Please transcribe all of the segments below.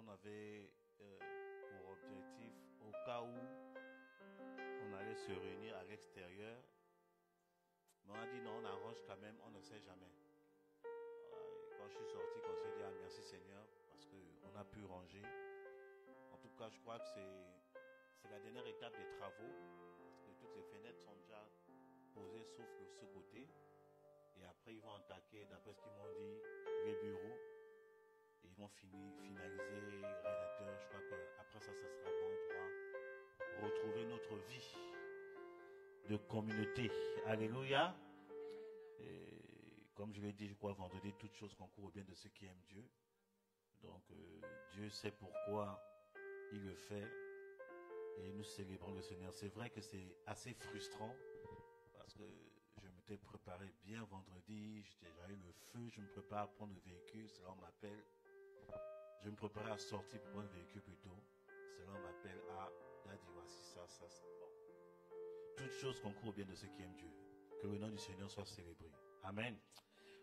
on avait pour objectif, au cas où on allait se réunir à l'extérieur, mais on a dit non, on arrange quand même, on ne sait jamais. Voilà, et quand je suis sorti, on s'est dit ah, merci Seigneur, parce qu'on a pu ranger. En tout cas, je crois que c'est la dernière étape des travaux, parce que toutes les fenêtres sont déjà posées, sauf que ce côté. Et après, ils vont attaquer, d'après ce qu'ils m'ont dit, les bureaux. Et ils vont finaliser rédacteur. Je crois qu'après ça, ça sera bon. On pourra retrouver notre vie de communauté. Alléluia. Et comme je l'ai dit, je crois vendredi, toutes choses concourent au bien de ceux qui aiment Dieu. Donc, Dieu sait pourquoi il le fait. Et nous célébrons le Seigneur. C'est vrai que c'est assez frustrant. Parce que je m'étais préparé bien vendredi, j'avais le feu, je me prépare à prendre le véhicule, cela m'appelle. Je me préparais à sortir pour prendre le véhicule plus tôt. Cela m'appelle à dit voici ça. Bon. Toutes choses concourent au bien de ceux qui aiment Dieu. Que le nom du Seigneur soit célébré. Amen.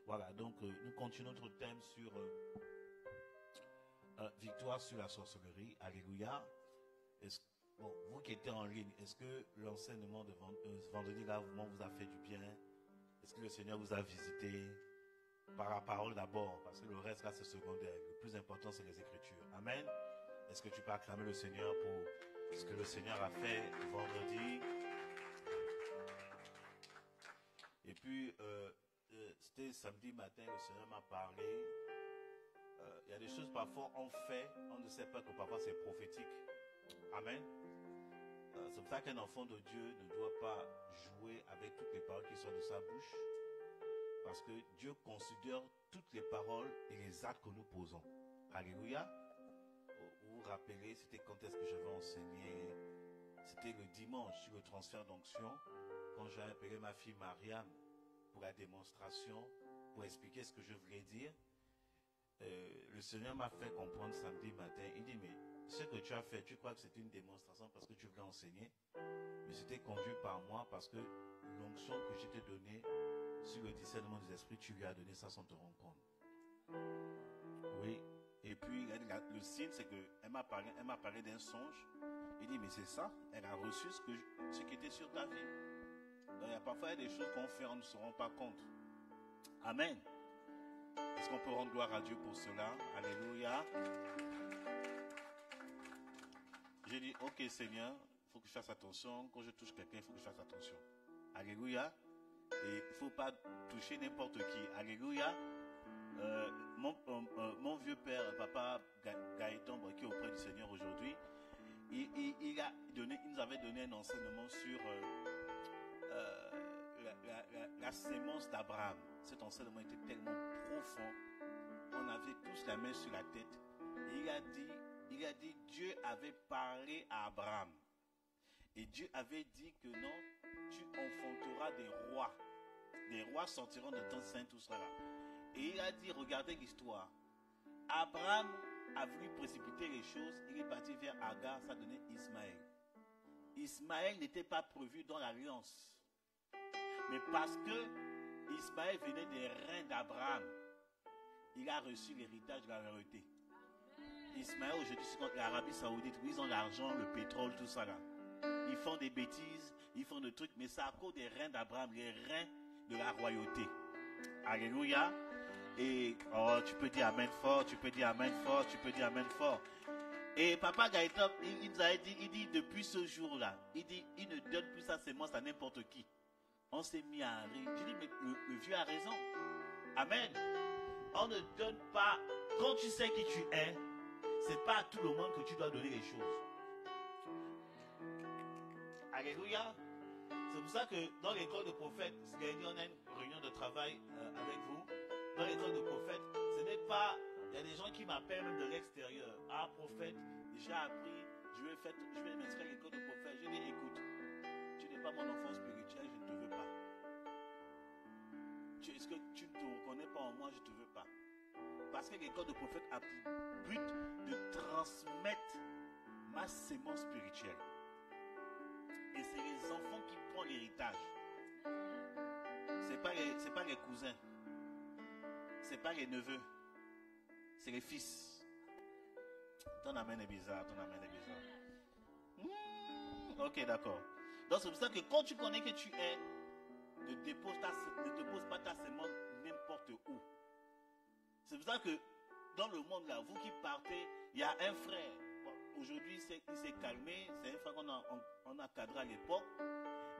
Voilà, donc nous continuons notre thème sur victoire sur la sorcellerie. Alléluia. Bon, vous qui étiez en ligne, est-ce que l'enseignement de vendredi là vous a fait du bien? Est-ce que le Seigneur vous a visité? Par la parole d'abord, parce que le reste là c'est secondaire. Le plus important c'est les Écritures. Amen. Est-ce que tu peux acclamer le Seigneur pour ce que le Seigneur a fait vendredi? Et puis, c'était samedi matin, le Seigneur m'a parlé. Il y a des choses parfois on fait, on ne sait pas que parfois c'est prophétique. Amen. C'est pour ça qu'un enfant de Dieu ne doit pas jouer avec toutes les paroles qui sortent de sa bouche. Parce que Dieu considère toutes les paroles et les actes que nous posons. Alléluia. Vous vous rappelez, c'était quand est-ce que j'avais enseigné? C'était le dimanche sur le transfert d'onction. Quand j'ai appelé ma fille Mariam pour la démonstration, pour expliquer ce que je voulais dire. Le Seigneur m'a fait comprendre samedi matin. Il dit, mais ce que tu as fait, tu crois que c'est une démonstration parce que tu voulais enseigner? Mais c'était conduit par moi parce que l'onction que je t'ai donnée sur le discernement des esprits, tu lui as donné ça sans te rendre compte. Oui. Et puis, le signe, c'est qu'elle m'a parlé d'un songe. Il dit, mais c'est ça, elle a reçu ce qui était sur ta vie. Donc, il y a parfois des choses qu'on fait, on ne se rend pas compte. Amen. Est-ce qu'on peut rendre gloire à Dieu pour cela? Alléluia. J'ai dit, ok Seigneur, il faut que je fasse attention. Quand je touche quelqu'un, il faut que je fasse attention. Alléluia. Et il ne faut pas toucher n'importe qui. Alléluia. Mon vieux père, papa Gaëtan, qui est auprès du Seigneur aujourd'hui, il nous avait donné un enseignement sur la sémence d'Abraham. Cet enseignement était tellement profond. On avait tous la main sur la tête. Et il a dit, Dieu avait parlé à Abraham. Et Dieu avait dit que non, tu enfanteras des rois. Des rois sortiront de ton sein, tout cela. Et il a dit, regardez l'histoire. Abraham a voulu précipiter les choses. Il est parti vers Agar, ça donnait Ismaël. Ismaël n'était pas prévu dans l'alliance. Mais parce que Ismaël venait des reins d'Abraham, il a reçu l'héritage de la royauté. Ismaël, aujourd'hui, c'est contre l'Arabie Saoudite, où ils ont l'argent, le pétrole, tout ça là. Ils font des bêtises, ils font des trucs, mais c'est à cause des reins d'Abraham, les reins de la royauté. Alléluia. Et tu peux dire amen fort, tu peux dire amen fort, tu peux dire amen fort. Et papa Gaëtan, il nous a dit, il dit depuis ce jour-là, il dit, il ne donne plus sa sémence à n'importe qui. On s'est mis à rire. Je dis, mais le vieux a raison. Amen. On ne donne pas, quand tu sais qui tu es, c'est pas à tout le monde que tu dois donner les choses. Alléluia. C'est pour ça que dans l'école de prophète, on a une réunion de travail avec vous. Dans l'école de prophète, ce n'est pas... Il y a des gens qui m'appellent même de l'extérieur. Ah, prophète, j'ai appris, je vais m'inscrire à l'école de prophète. Je dis, écoute, tu n'es pas mon enfant spirituel, je ne te veux pas. Est-ce que tu ne te reconnais pas en moi, je ne te veux pas. Parce que l'école de prophète a pour but de transmettre ma sémence spirituelle. Et c'est les enfants qui prennent l'héritage. C'est pas les cousins. C'est pas les neveux. C'est les fils. Ton amen est bizarre, ton amen est bizarre. Ok, d'accord. Donc c'est pour ça que quand tu connais que tu es, ne dépose pas ta semence n'importe où. C'est pour ça que dans le monde là, vous qui partez, il y a un frère. Bon, aujourd'hui, il s'est calmé. C'est un frère qu'on a cadré à l'époque.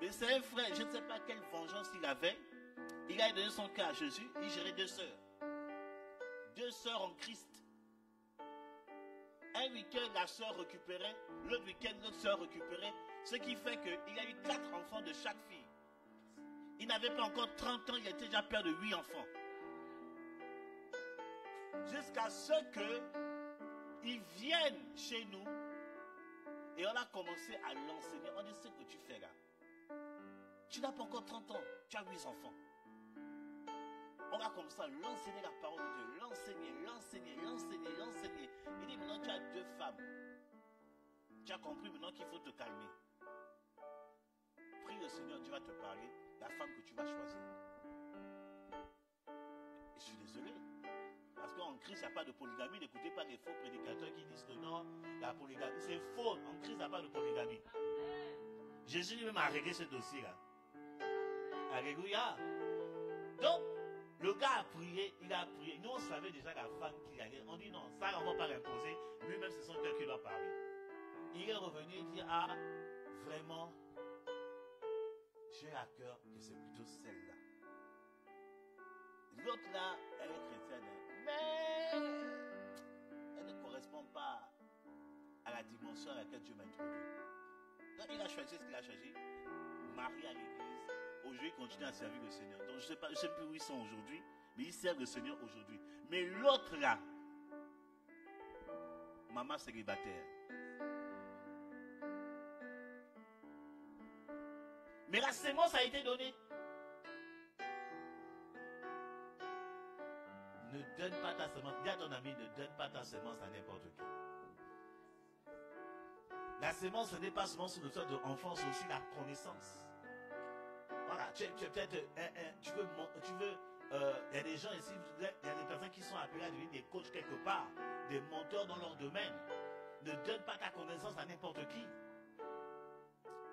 Mais c'est un frère, je ne sais pas quelle vengeance il avait. Il a donné son cœur à Jésus. Il gérait 2 sœurs. 2 sœurs en Christ. Un week-end, la sœur récupérait. L'autre week-end, l'autre sœur récupérait. Ce qui fait qu'il a eu 4 enfants de chaque fille. Il n'avait pas encore 30 ans, il était déjà père de 8 enfants. Jusqu'à ce qu'ils viennent chez nous et on a commencé à l'enseigner. On dit ce que tu fais là. Tu n'as pas encore 30 ans, tu as 8 enfants. On a commencé à l'enseigner la parole de Dieu. L'enseigner. Il dit maintenant tu as 2 femmes. Tu as compris maintenant qu'il faut te calmer. Prie le Seigneur, Dieu va te parler. La femme que tu vas choisir. Et je suis désolé. Parce qu'en Christ, il n'y a pas de polygamie. N'écoutez pas les faux prédicateurs qui disent que non, la polygamie, c'est faux. En Christ, il n'y a pas de polygamie. Jésus lui-même a réglé ce dossier-là. Alléluia. Donc, le gars a prié, il a prié. Nous, on savait déjà la femme qu'il allait. On dit non, ça, on ne va pas l'imposer. Lui-même, c'est son cœur qui doit parler. Il est revenu et dit, ah, vraiment, j'ai à cœur que c'est plutôt celle-là. L'autre là, elle est chrétienne, mais elle ne correspond pas à la dimension à laquelle Dieu m'a introduit. Donc il a choisi ce qu'il a choisi, marié à l'église. Aujourd'hui, il continue à servir le Seigneur. Donc je ne sais plus où ils sont aujourd'hui, mais ils servent le Seigneur aujourd'hui. Mais l'autre là, maman célibataire. Mais la sémence a été donnée. Ne donne pas ta semence. Dis à ton ami, ne donne pas ta semence à n'importe qui. La semence, ce n'est pas seulement sur le sol de l'enfant, c'est aussi la connaissance. Voilà, tu peut-être, il y a des gens ici, il y a des personnes qui sont appelées à devenir des coachs quelque part, des mentors dans leur domaine. Ne donne pas ta connaissance à n'importe qui.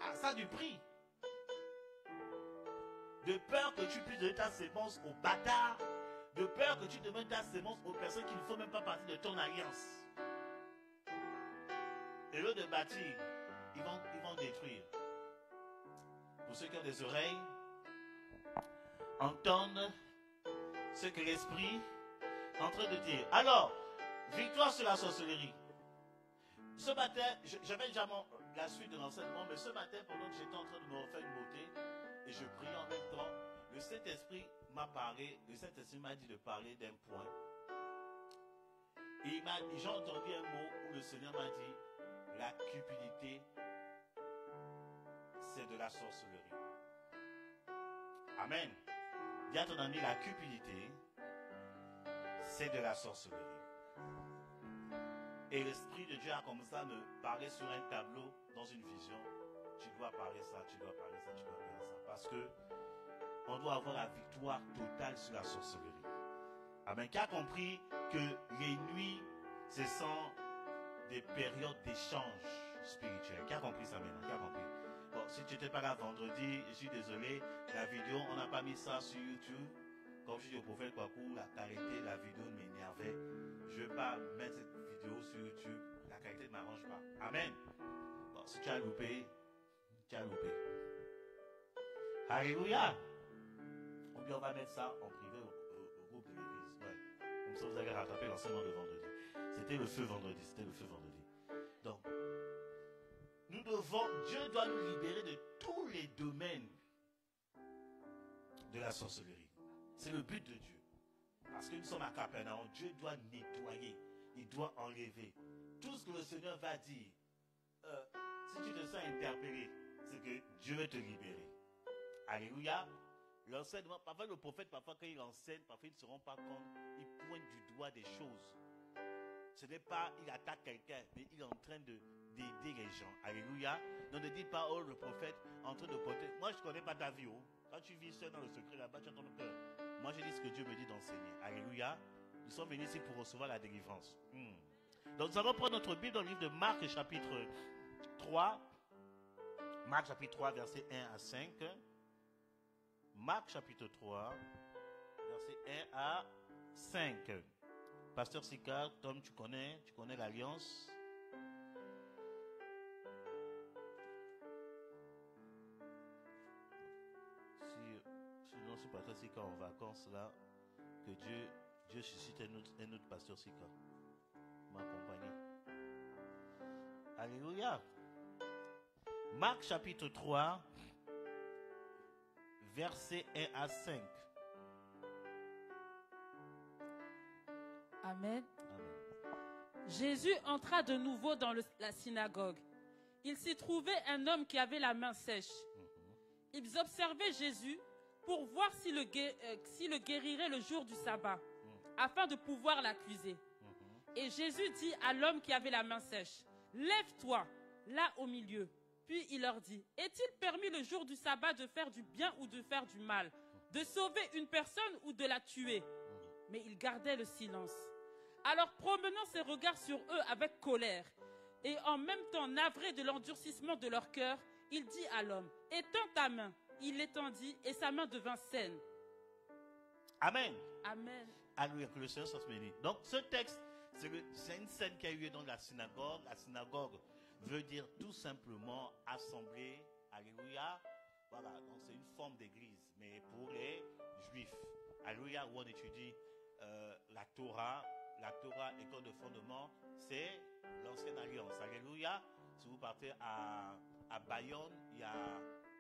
Ah, ça a du prix. De peur que tu puisses donner ta sémence aux bâtards. De peur que tu donnes ta sémence aux personnes qui ne font même pas partie de ton alliance. Et lieu de bâtir, ils vont détruire. Pour ceux qui ont des oreilles, entendent ce que l'esprit est en train de dire. Alors, victoire sur la sorcellerie. Ce matin, j'avais déjà la suite de l'enseignement, mais ce matin, pendant que j'étais en train de me refaire une beauté, et je priais en même temps, le Saint-Esprit m'a parlé, le Saint-Esprit m'a dit de parler d'un point. Et j'ai entendu un mot où le Seigneur m'a dit, la cupidité, c'est de la sorcellerie. Amen. Dis à ton ami, la cupidité, c'est de la sorcellerie. Et l'Esprit de Dieu a commencé à me parler sur un tableau, dans une vision. Tu dois parler ça, tu dois parler ça, tu dois parler ça. Parce que on doit avoir la victoire totale sur la sorcellerie. Amen. Qui a compris que les nuits, ce sont des périodes d'échange spirituel. Qui a compris ça maintenant? Qui a compris? Bon, si tu n'étais pas là vendredi, je suis désolé. La vidéo, on n'a pas mis ça sur YouTube. Comme je dis au prophète Kwaku, la qualité de la vidéo m'énervait. Je ne vais pas mettre cette vidéo sur YouTube. La qualité ne m'arrange pas. Amen. Bon, si tu as loupé, tu as loupé. Alléluia. Ou bien on va mettre ça en privé au groupe de l'église. Ouais. Comme ça, vous allez rattraper l'enseignement de vendredi. C'était le feu vendredi. C'était le feu vendredi. Donc, Dieu doit nous libérer de tous les domaines de la sorcellerie. C'est le but de Dieu. Parce que nous sommes à Capernaum, Dieu doit nettoyer. Il doit enlever. Tout ce que le Seigneur va dire, si tu te sens interpellé, c'est que Dieu veut te libérer. Alléluia. L'enseignement, parfois le prophète, parfois quand il enseigne, parfois ils ne se rendent pas compte, il pointe du doigt des choses. Ce n'est pas, il attaque quelqu'un, mais il est en train d'aider les gens. Alléluia. Donc ne dis pas, oh le prophète, en train de porter. Moi je ne connais pas ta vie. Oh. Quand tu vis seul dans le secret là-bas, tu as ton cœur. Moi je dis ce que Dieu me dit d'enseigner. Alléluia. Nous sommes venus ici pour recevoir la délivrance. Donc nous allons prendre notre Bible dans le livre de Marc, chapitre 3. Marc, chapitre 3, versets 1 à 5. Marc, chapitre 3, versets 1 à 5. Pasteur Sika, Tom, tu connais l'Alliance. Sinon, si Pasteur Sika est en vacances là, que Dieu suscite un autre Pasteur Sika. M'accompagner. Alléluia. Marc chapitre 3, versets 1 à 5. Amen. Jésus entra de nouveau dans la synagogue. Il s'y trouvait un homme qui avait la main sèche. Ils observaient Jésus pour voir s'il le guérirait le jour du sabbat, afin de pouvoir l'accuser. Et Jésus dit à l'homme qui avait la main sèche, « Lève-toi, là au milieu. » Puis il leur dit, « Est-il permis le jour du sabbat de faire du bien ou de faire du mal, de sauver une personne ou de la tuer ?» Mais il gardait le silence. Alors promenant ses regards sur eux avec colère, et en même temps navré de l'endurcissement de leur cœur, il dit à l'homme, « Étends ta main. » Il l'étendit et sa main devint saine. Amen. Amen. Alléluia, que le Seigneur soit béni. Donc ce texte, c'est une scène qui a eu lieu dans la synagogue. La synagogue veut dire tout simplement assemblée. Alléluia. Voilà, donc c'est une forme d'église, mais pour les juifs. Alléluia, où on étudie la Torah. La Torah, école de fondement, c'est l'ancienne alliance. Alléluia. Si vous partez à Bayonne, il y a...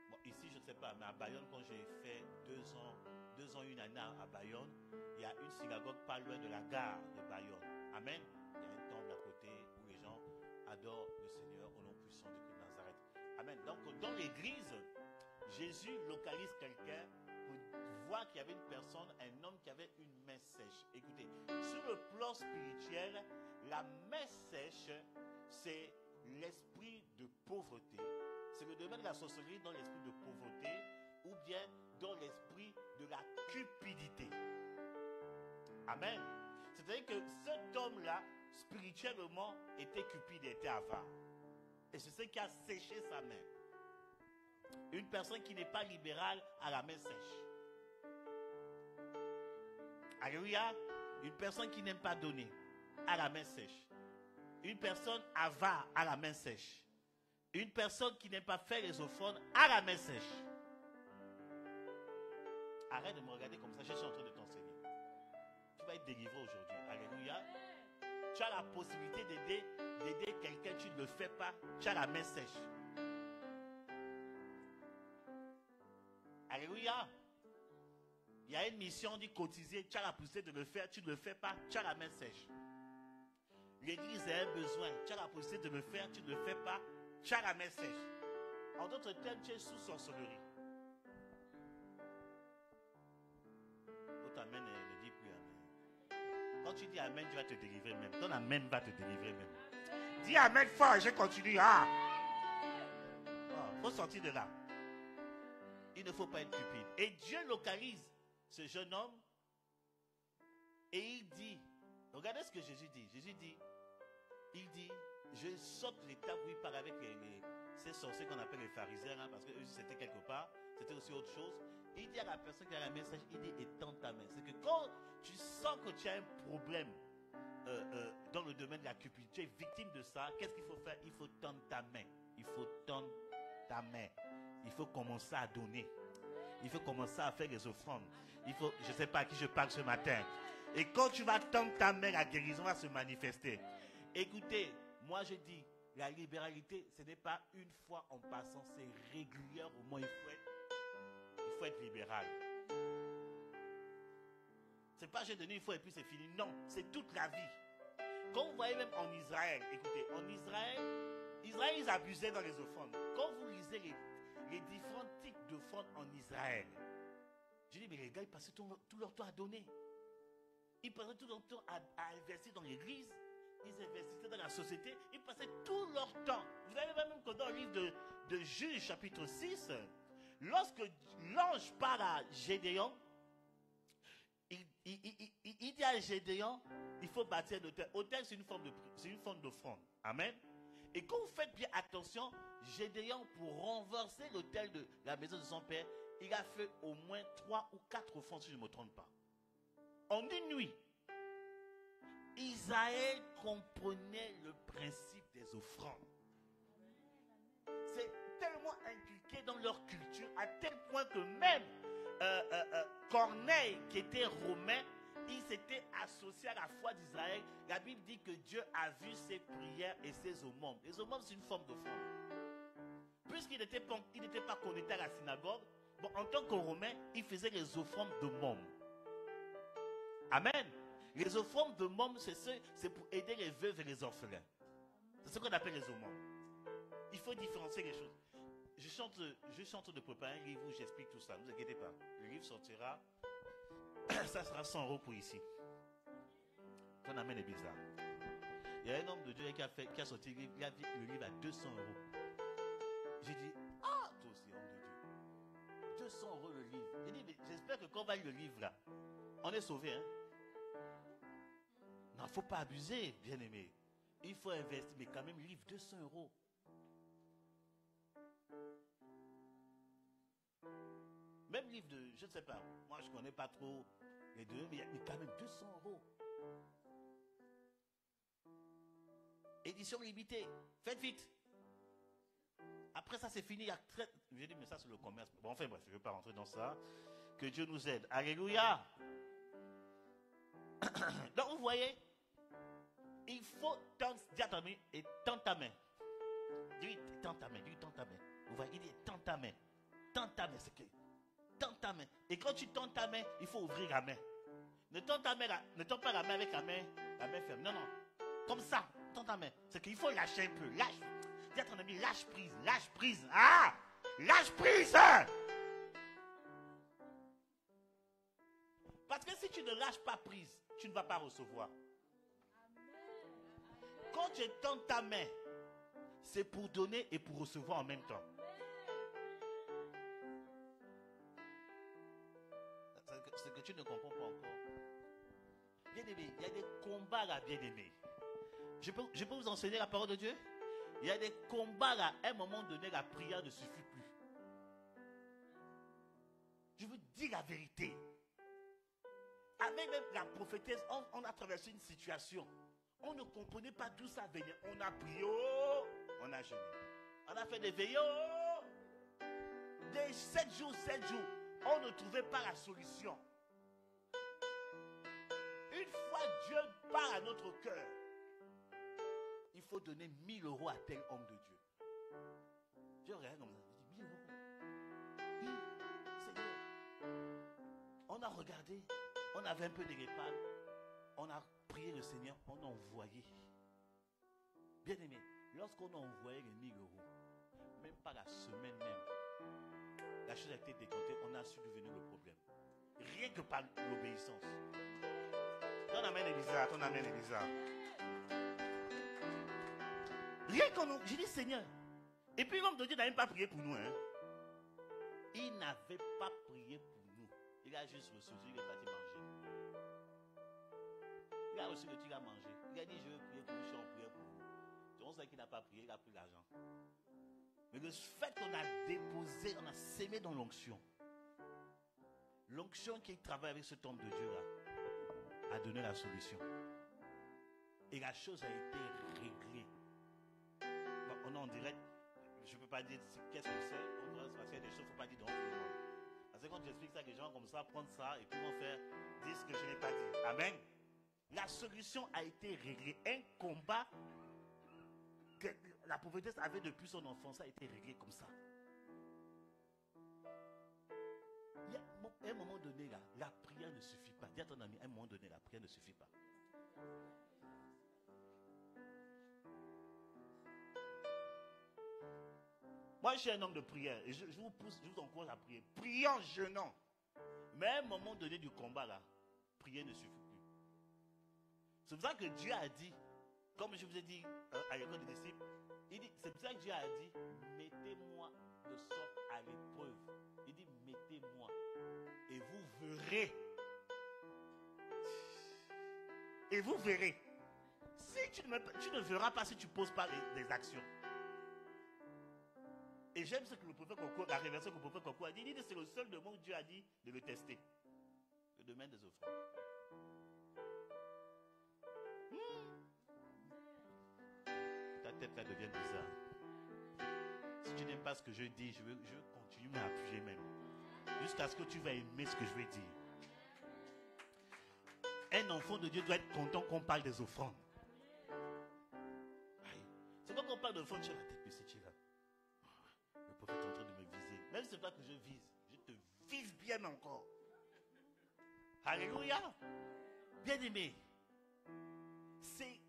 Bon, ici, je ne sais pas, mais à Bayonne, quand j'ai fait 2 ans, une année à Bayonne, il y a une synagogue pas loin de la gare de Bayonne. Amen. Il y a un temple à côté où les gens adorent le Seigneur au nom puissant de Nazareth. Amen. Donc, dans l'église, Jésus localise quelqu'un pour voir qu'il y avait une personne, un homme qui avait une main sèche. Écoutez, sur le plan spirituel, la main sèche, c'est l'esprit de pauvreté. C'est le domaine de la sorcellerie dans l'esprit de pauvreté ou bien dans l'esprit de la cupidité. Amen. C'est-à-dire que cet homme-là, spirituellement, était cupide, était avare. Et c'est ce qui a séché sa main. Une personne qui n'est pas libérale a la main sèche. Alléluia. Une personne qui n'aime pas donner a la main sèche. Une personne avare a la main sèche. Une personne qui n'aime pas faire les offrandes a la main sèche. Arrête de me regarder comme ça, je suis en train de t'enseigner. Tu vas être délivré aujourd'hui. Alléluia. Tu as la possibilité d'aider quelqu'un, tu ne le fais pas, tu as la main sèche. Alléluia. Il y a une mission, on dit cotiser, tu as la possibilité de le faire, tu ne le fais pas, tu as la main sèche. L'église a un besoin, tu as la possibilité de le faire, tu ne le fais pas, tu as la main sèche. En d'autres termes, tu es sous sorcellerie. Votre amen ne dit plus amen. Quand tu dis amen, tu vas te délivrer même. Ton amen va te délivrer même. Dis amen fort, je continue. Faut sortir de là. Il ne faut pas être cupide. Et Dieu localise ce jeune homme et il dit, regardez ce que Jésus dit. Jésus dit, il dit, je saute l'étape où il parle avec ces sorciers qu'on appelle les pharisiens, parce que eux c'était quelque part, c'était aussi autre chose. Il dit à la personne qui a la main sèche, il dit étends ta main. C'est que quand tu sens que tu as un problème dans le domaine de la cupidité, tu es victime de ça, qu'est-ce qu'il faut faire? Il faut tendre ta main. Il faut tendre ta main. Il faut commencer à donner. Il faut commencer à faire des offrandes. Je ne sais pas à qui je parle ce matin. Et quand tu vas tendre ta main, la guérison va se manifester. Écoutez, moi je dis, la libéralité, ce n'est pas une fois en passant, c'est régulier. Au moins, il faut être libéral. C'est pas j'ai donné une fois et puis c'est fini. Non, c'est toute la vie. Quand vous voyez même en Israël, écoutez, en Israël, ils abusaient dans les offrandes. Quand vous lisez les différents types d'offrandes en Israël, je dis, mais les gars, ils passaient tout leur temps à donner. Ils passaient tout leur temps à investir dans l'église. Ils investissaient dans la société. Ils passaient tout leur temps. Vous avez même que dans le livre de Juges, chapitre 6, lorsque l'ange parle à Gédéon, il dit à Gédéon, il faut bâtir l'autel. Autel, c'est une forme d'offrande. Amen. Et quand vous faites bien attention, Gédéon, pour renverser l'autel de la maison de son père, il a fait au moins 3 ou 4 offrandes, si je ne me trompe pas. En une nuit, Israël comprenait le principe des offrandes. C'est tellement inculqué dans leur culture, à tel point que même Corneille, qui était romain, il s'était associé à la foi d'Israël. La Bible dit que Dieu a vu ses prières et ses aumônes. Les aumônes, c'est une forme d'offrande. Puisqu'il n'était pas connecté à la synagogue, bon, en tant que Romain, il faisait les offrandes de mômes. Amen. Les offrandes de mômes, c'est pour aider les veuves et les orphelins. C'est ce qu'on appelle les aumônes. Il faut différencier les choses. Je suis en train de préparer un livre où j'explique tout ça. Ne vous inquiétez pas. Le livre sortira. Ça sera 100 euros pour ici. Ton amène est bizarre. Il y a un homme de Dieu qui a sorti le livre. Il a dit le livre à 200 euros. J'ai dit, ah, toi aussi, homme de Dieu. 200 euros le livre. Il dit, mais j'espère que quand on va lire le livre là, on est sauvé, hein. Non, il ne faut pas abuser, bien aimé. Il faut investir, mais quand même, livre 200 euros. Même livre de, je ne sais pas, moi je ne connais pas trop les deux, mais quand même 200 euros. Édition limitée, faites vite. Après ça c'est fini. J'ai dit mais ça c'est le commerce. Bon enfin bref, je ne vais pas rentrer dans ça. Que Dieu nous aide. Alléluia. Donc vous voyez, il faut dire à ton ami et tends ta main. Dis tends ta main, tends ta main. Vous voyez, il dit tends ta main. Tends ta main, c'est que tends ta main. Et quand tu tends ta main, il faut ouvrir la main. Ne tends pas la main avec la main ferme. Non, non. Comme ça, tends ta main. C'est qu'il faut lâcher un peu. Lâche. Dis à ton ami, lâche prise. Lâche prise. Ah! Lâche prise! Hein? Parce que si tu ne lâches pas prise, tu ne vas pas recevoir. Quand tu tends ta main, c'est pour donner et pour recevoir en même temps. C'est que tu ne comprends pas encore. Bien aimé, il y a des combats là, bien aimé. Je peux vous enseigner la parole de Dieu? Il y a des combats là, à un moment donné, la prière ne suffit plus. Je vous dis la vérité. Avec même la prophétesse, on a traversé une situation. On ne comprenait pas tout ça venir. On a prié, on a jeûné. On a fait des veillées, des 7 jours, on ne trouvait pas la solution. Une fois Dieu parle à notre cœur, il faut donner 1000 euros à tel homme de Dieu. Dieu regarde comme ça, il dit 1000 euros. Oui, Seigneur. On a regardé, on avait un peu de répal, on a prié le Seigneur, on a envoyé. Bien aimé, lorsqu'on a envoyé les 1000 euros, même pas la semaine même, la chose a été décomptée, on a su d'où venait le problème. Rien que par l'obéissance. Ton amène est bizarre, ton amène est bizarre. Rien qu'on nous... J'ai dit Seigneur. Et puis l'homme de Dieu n'a même pas prié pour nous. Hein. Il n'avait pas prié pour nous. Il a juste reçu, il est parti manger. Il a reçu le truc à manger. Il a dit je veux prier pour vous, je suis en prière pour vous. On sait qu'il n'a pas prié, il a pris l'argent. Mais le fait qu'on a déposé, on a sémé dans l'onction. L'onction qui travaille avec cet homme de Dieu là a donné la solution. Et la chose a été réglée. Bon, on est en direct. Je ne peux pas dire qu'est-ce que c'est. Parce qu'il y a des choses qu'il ne faut pas dire dans le monde. Parce que quand tu expliques ça, les gens comme ça prennent ça et puis vont faire dire ce que je n'ai pas dit. Amen. La solution a été réglée. Un combat que la prophétesse avait depuis son enfance a été réglé comme ça. À un moment donné, là, la prière ne suffit pas. Dis à ton ami, à un moment donné, la prière ne suffit pas. Moi, je suis un homme de prière et je vous pousse, je vous encourage à prier. Priez en jeûnant. Mais à un moment donné du combat, là, prier ne suffit plus. C'est pour ça que Dieu a dit, comme je vous ai dit à l'école des disciples, c'est pour ça que Dieu a dit, mettez-moi de sorte à l'épreuve. Il dit, mettez-moi et vous verrez. Et vous verrez. Si tu ne verras pas si tu ne poses pas des actions. Et j'aime ce que le prophète Koko, la révélation que le prophète Koko a dit. Il dit que c'est le seul domaine où Dieu a dit de le tester. Le domaine des offrandes. Ta tête là devient bizarre. Si tu n'aimes pas ce que je dis, je continue à appuyer même. Jusqu'à ce que tu vas aimer ce que je vais dire. Un enfant de Dieu doit être content qu'on parle des offrandes. C'est quand on parle d'offrandes, tu as la tête baissée, tu es là. Le prophète est en train de me viser. Même si ce n'est pas que je vise, je te vise bien encore. Alléluia. Bien aimé. C'est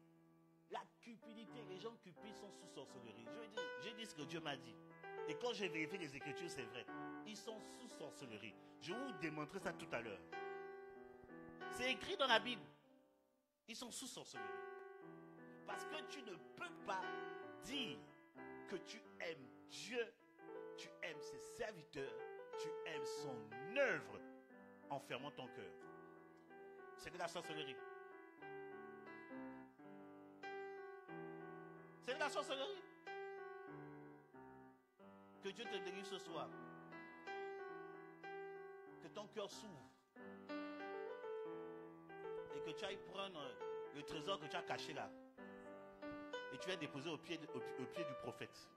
la cupidité. Les gens cupides sont sous sorcellerie. J'ai dit ce que Dieu m'a dit. Et quand j'ai vérifié les Écritures, c'est vrai. Ils sont sous sorcellerie. Je vais vous démontrer ça tout à l'heure. C'est écrit dans la Bible. Ils sont sous sorcellerie. Parce que tu ne peux pas dire que tu aimes Dieu, tu aimes ses serviteurs, tu aimes son œuvre en fermant ton cœur. C'est de la sorcellerie. C'est de la sorcellerie. Que Dieu te délivre ce soir. Que ton cœur s'ouvre. Et que tu ailles prendre le trésor que tu as caché là. Et tu vas déposer au pied du prophète.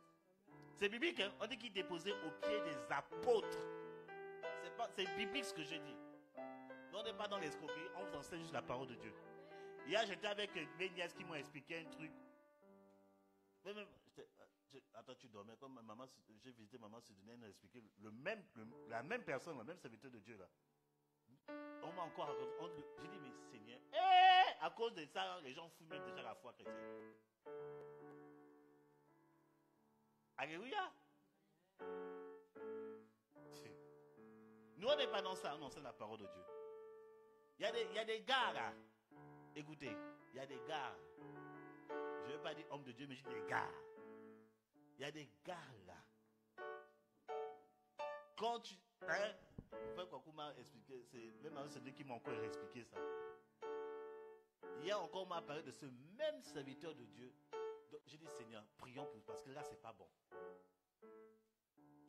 C'est biblique, hein? On dit qu'il déposait au pied des apôtres. C'est biblique ce que je dis. On n'est pas dans l'escroquerie, on vous enseigne juste la parole de Dieu. Hier, j'étais avec mes nièces qui m'ont expliqué un truc. Attends, tu dormais. Comme maman, j'ai visité maman Sidonie, elle m'a expliqué la même personne, le même serviteur de Dieu là. On m'a encore raconté. J'ai dit, mais Seigneur, à cause de ça, les gens fouillent même déjà la foi chrétienne. Alléluia. Nous, on n'est pas dans ça, on enseigne la parole de Dieu. Il y a des gars là. Écoutez, il y a des gars. Je ne veux pas dire homme de Dieu, mais je dis des gars. Il y a des gars là. Quand tu... Hein, frère Kwaku m'a expliqué, c'est même celui qui m'a encore expliqué ça. Hier encore, on m'a parlé de ce même serviteur de Dieu. Donc, j'ai dit, Seigneur, prions pour, parce que là, c'est pas bon.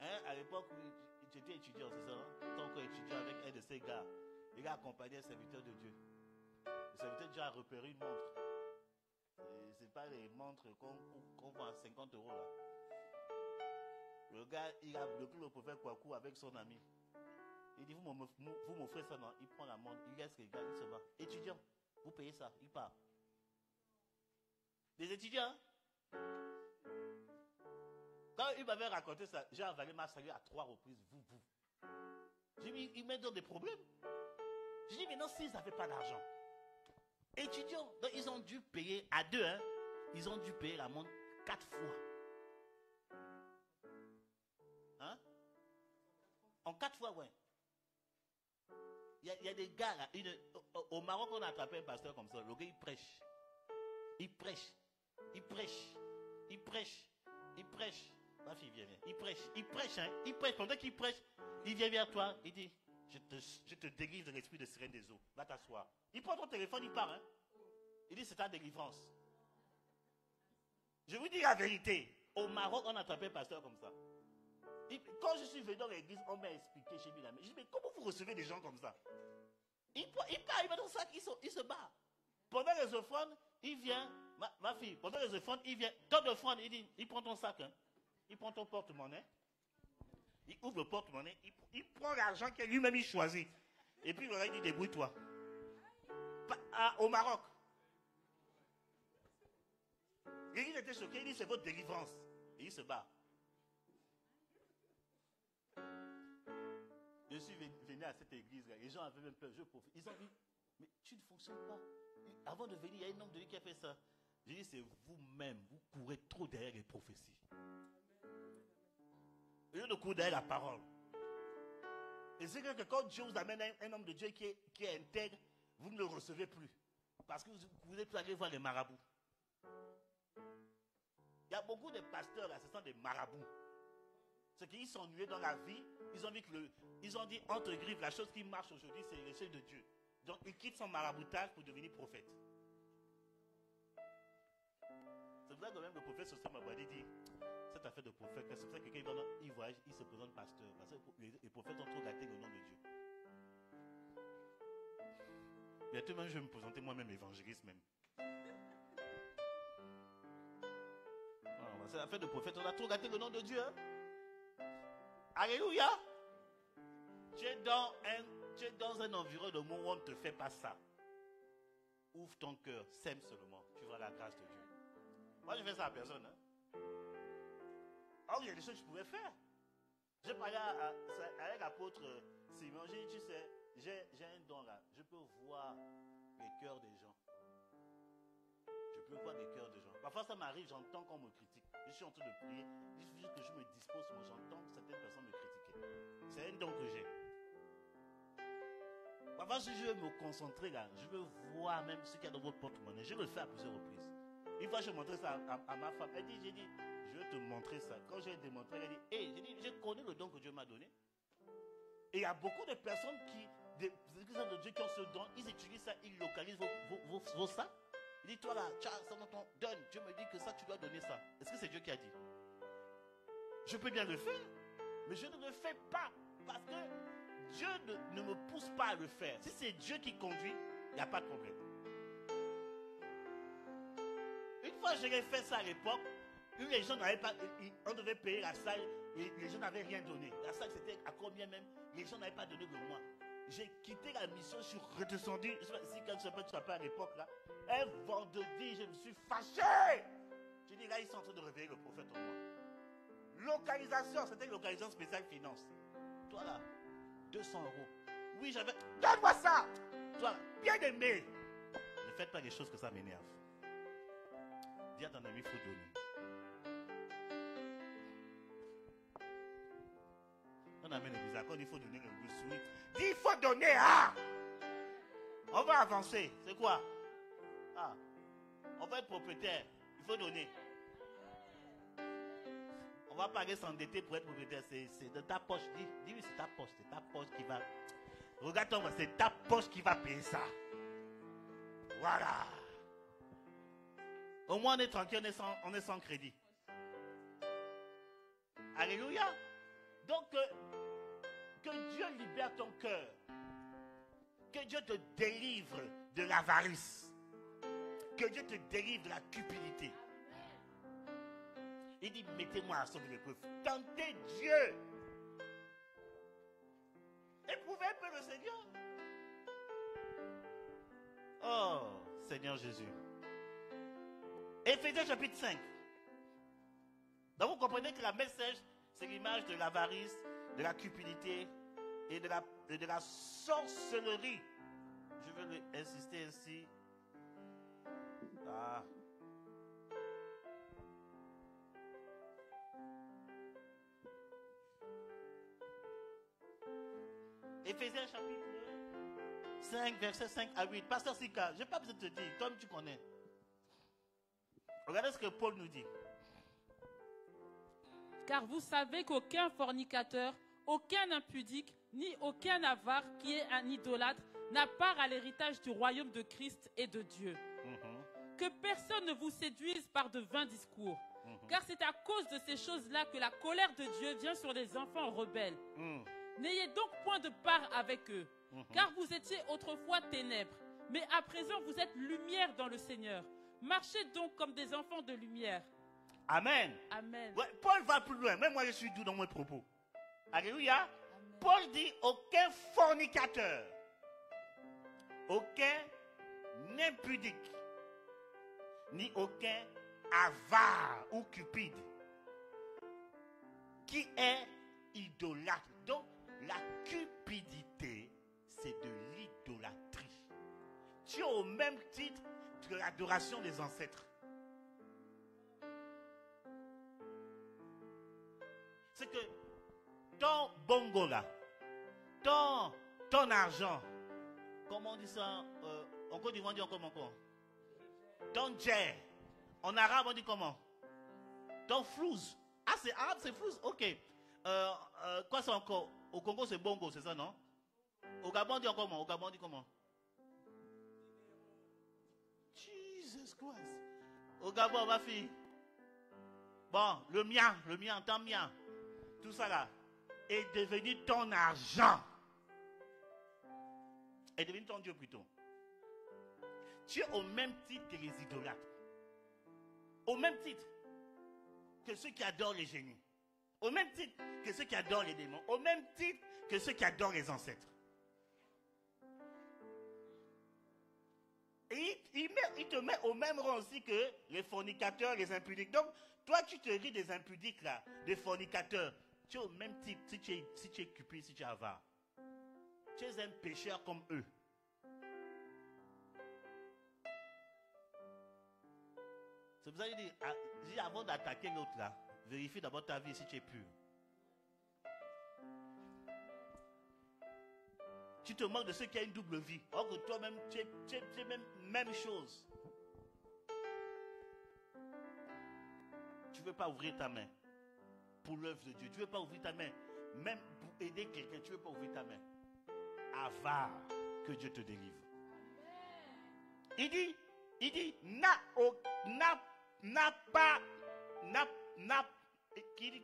Hein, à l'époque où tu étais étudiant, c'est ça, hein? Tu étais encore étudiant avec un de ces gars. Les gars accompagnaient un serviteur de Dieu. Le serviteur de Dieu a repéré une montre. C'est pas les montres qu'on vend à 50 € là. Le gars, il a bloqué le prophète Kwaku avec son ami. Il dit, vous m'offrez ça, non? Il prend la montre, il laisse les gars, il se va. Étudiant, vous payez ça, il part. Des étudiants, quand il m'avait raconté ça, j'ai avalé ma salut à 3 reprises, vous. J'ai dit, il met dans des problèmes. J'ai dit, mais non, s'ils n'avaient pas d'argent. Étudiants, donc ils ont dû payer à 2, hein, ils ont dû payer la montre 4 fois. Hein? En 4 fois, ouais. Il y a des gars là, au Maroc, on a attrapé un pasteur comme ça. Le gars, il prêche. Ma fille, viens. Il prêche, hein. Il prêche. Pendant qu'il prêche, il vient vers toi. Il dit, je te délivre de l'esprit de sirène des eaux. Va t'asseoir. Il prend ton téléphone, il part, hein. Il dit, c'est ta délivrance. Je vous dis la vérité. Au Maroc, on a attrapé un pasteur comme ça. Quand je suis venu dans l'église, on m'a expliqué, j'ai mis la main. J'ai dit, mais comment vous recevez des gens comme ça? Il part, il va dans le sac, il se bat. Pendant les offrandes, il vient, ma fille, pendant les offrandes, il vient, temps d'offrande, il dit, il prend ton sac, hein. Il prend ton porte-monnaie, il ouvre le porte-monnaie, il prend l'argent que lui-même il choisit. Et puis il dit, débrouille-toi. Au Maroc. Et il était choqué, il dit, c'est votre délivrance. Et il se bat. Je suis venu à cette église, là. Les gens avaient même peur, ils ont dit, mais tu ne fonctionnes pas. Avant de venir, il y a un homme de Dieu qui a fait ça. J'ai dit, c'est vous-même, vous courez trop derrière les prophéties. Au lieu de courir derrière la parole. Et c'est que quand Dieu vous amène un homme de Dieu qui est intègre, vous ne le recevez plus. Parce que vous êtes plus allé voir les marabouts. Il y a beaucoup de pasteurs là, ce sont des marabouts. C'est qu'ils sont ennuyés dans la vie. Ils ont dit entre griffes, la chose qui marche aujourd'hui, c'est l'échelle de Dieu. Donc ils quittent son maraboutage pour devenir prophète. quand même le prophète Sosé Mabadi dit, cette affaire de prophète, c'est pour ça que quelqu'un il voyage, il se présente pasteur. Parce que les prophètes ont trop gâté le nom de Dieu. Bientôt même, je vais me présenter moi-même évangéliste même. C'est l'affaire de prophète, on a trop gâté le nom de Dieu. Hein? Alléluia. Tu es dans un environnement où on ne te fait pas ça. Ouvre ton cœur, sème seulement. Tu vois la grâce de Dieu. Moi, je fais ça à personne. Hein? Or, il y a des choses que je pouvais faire. J'ai parlé avec l'apôtre Simon. J'ai dit, tu sais, j'ai un don là. Je peux voir les cœurs des gens. Je peux voir les cœurs des gens. Parfois, ça m'arrive, j'entends qu'on me critique. Je suis en train de prier. Il suffit juste que je me dispose, moi, j'entends certaines personnes me critiquer. C'est un don que j'ai. Parfois, si je veux me concentrer là, je veux voir même ce qu'il y a dans votre porte-monnaie. Je le fais à plusieurs reprises. Une fois, je montrais ça à ma femme. Elle dit, j'ai dit, je vais te montrer ça. Quand j'ai démontré, elle dit, hey, j'ai dit, je connais le don que Dieu m'a donné. Et il y a beaucoup de personnes des gens de Dieu qui ont ce don, ils utilisent ça, ils localisent vos sacs. Il dit, toi là, ça dans ton donne. Dieu me dit que ça, tu dois donner ça. Est-ce que c'est Dieu qui a dit? Je peux bien le faire, mais je ne le fais pas. Parce que Dieu ne me pousse pas à le faire. Si c'est Dieu qui conduit, il n'y a pas de problème. Une fois, j'ai fait ça à l'époque, où les gens n'avaient pas, on devait payer la salle, et les gens n'avaient rien donné. La salle, c'était à combien même? Les gens n'avaient pas donné le mois. J'ai quitté la mission, je suis redescendu. Si quand tu ne pas à l'époque là, un vendredi, je me suis fâché. Je dis là, ils sont en train de réveiller le prophète en moi. Localisation, c'était une localisation spéciale finance. Toi là, 200 €. Oui, j'avais. Donne-moi ça. Toi, bien aimé. Ne faites pas des choses que ça m'énerve. Dis à ton ami, il faut donner. On amène les bizarres, il faut donner le bus. Oui. Dis, il faut donner, ah! On va avancer. C'est quoi? Ah, on va être propriétaire. Il faut donner. On va pas aller s'endetter pour être propriétaire. C'est de ta poche. Dis oui, c'est ta poche. C'est ta poche qui va. Regarde-toi, c'est ta poche qui va payer ça. Voilà. Au moins, on est tranquille, on est sans crédit. Alléluia. Donc, que Dieu libère ton cœur. Que Dieu te délivre de l'avarice. Que Dieu te délivre de la cupidité. Il dit, mettez-moi à sauver l'épreuve. Tentez Dieu. Éprouvez un peu le Seigneur. Oh, Seigneur Jésus. Éphésiens chapitre 5. Donc vous comprenez que la message, c'est l'image de l'avarice, de la cupidité et de la sorcellerie. Je veux insister ainsi. Ah. Éphésiens chapitre 5, versets 5 à 8. Pasteur Sika, je n'ai pas besoin de te dire, comme tu connais. Regardez ce que Paul nous dit. Car vous savez qu'aucun fornicateur, aucun impudique, ni aucun avare qui est un idolâtre n'a part à l'héritage du royaume de Christ et de Dieu. Que personne ne vous séduise par de vains discours. Car c'est à cause de ces choses-là que la colère de Dieu vient sur les enfants rebelles. N'ayez donc point de part avec eux, car vous étiez autrefois ténèbres, mais à présent vous êtes lumière dans le Seigneur. Marchez donc comme des enfants de lumière. Amen. Amen. Ouais, Paul va plus loin, même moi je suis doux dans mes propos. Alléluia. Amen. Paul dit, aucun fornicateur, aucun impudique, ni aucun avare ou cupide, qui est idolâtre. Donc, la cupidité, c'est de l'idolâtrie. Tu es au même titre que l'adoration des ancêtres. C'est que ton bongo là, ton argent, comment on dit ça en Côte d'Ivoire on dit comment? Ton djer. En arabe on dit comment? Ton flouz. Ah c'est arabe, c'est flouz, ok. Quoi c'est encore? Au Congo c'est bongo, c'est ça non? Au Gabon on dit comment? Au Gabon on dit comment? Jesus Christ. Au Gabon ma fille, bon, le mien, ton mien, tout ça là, est devenu ton argent. Est devenu ton Dieu plutôt. Tu es au même titre que les idolâtres. Au même titre que ceux qui adorent les génies. Au même titre que ceux qui adorent les démons. Au même titre que ceux qui adorent les ancêtres. Et il te met au même rang aussi que les fornicateurs, les impudiques. Donc, toi, tu te ris des impudiques là, des fornicateurs. Tu es au même type si tu es cupide, si tu es avare. Tu es un pécheur comme eux. C'est pour ça que je dis avant d'attaquer l'autre là, vérifie d'abord ta vie si tu es pur. Tu te moques de ceux qui ont une double vie. Or que toi-même, tu es même chose. Tu ne veux pas ouvrir ta main pour l'œuvre de Dieu. Tu ne veux pas ouvrir ta main, même pour aider quelqu'un, tu ne veux pas ouvrir ta main. Avare, que Dieu te délivre. Il dit,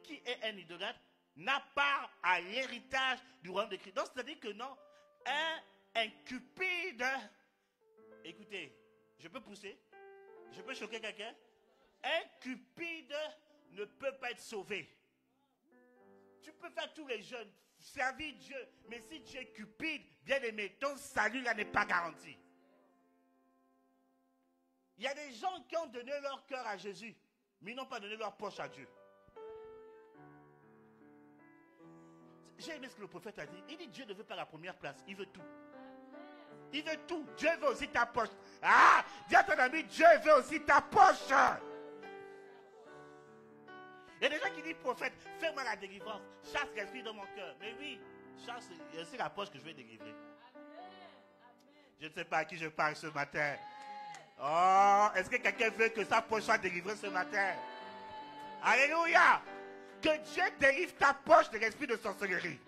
qui est un idolâtre, n'a pas à l'héritage du royaume de Christ. Donc, c'est-à-dire que non, un cupide, écoutez, je peux pousser, je peux choquer quelqu'un, un cupide ne peut pas être sauvé. Tu peux faire tous les jeûnes, servir Dieu, mais si tu es cupide, bien aimé, ton salut là n'est pas garanti. Il y a des gens qui ont donné leur cœur à Jésus, mais ils n'ont pas donné leur poche à Dieu. J'ai aimé ce que le prophète a dit. Il dit Dieu ne veut pas la première place, il veut tout. Il veut tout. Dieu veut aussi ta poche. Ah, dis à ton ami, Dieu veut aussi ta poche. Il y a des gens qui disent, prophète, fais-moi la délivrance. Chasse l'esprit dans mon cœur. Mais oui, chasse, c'est la poche que je vais délivrer. Je ne sais pas à qui je parle ce matin. Oh, est-ce que quelqu'un veut que sa poche soit délivrée ce matin? Alléluia. Que Dieu délivre ta poche de l'esprit de sorcellerie.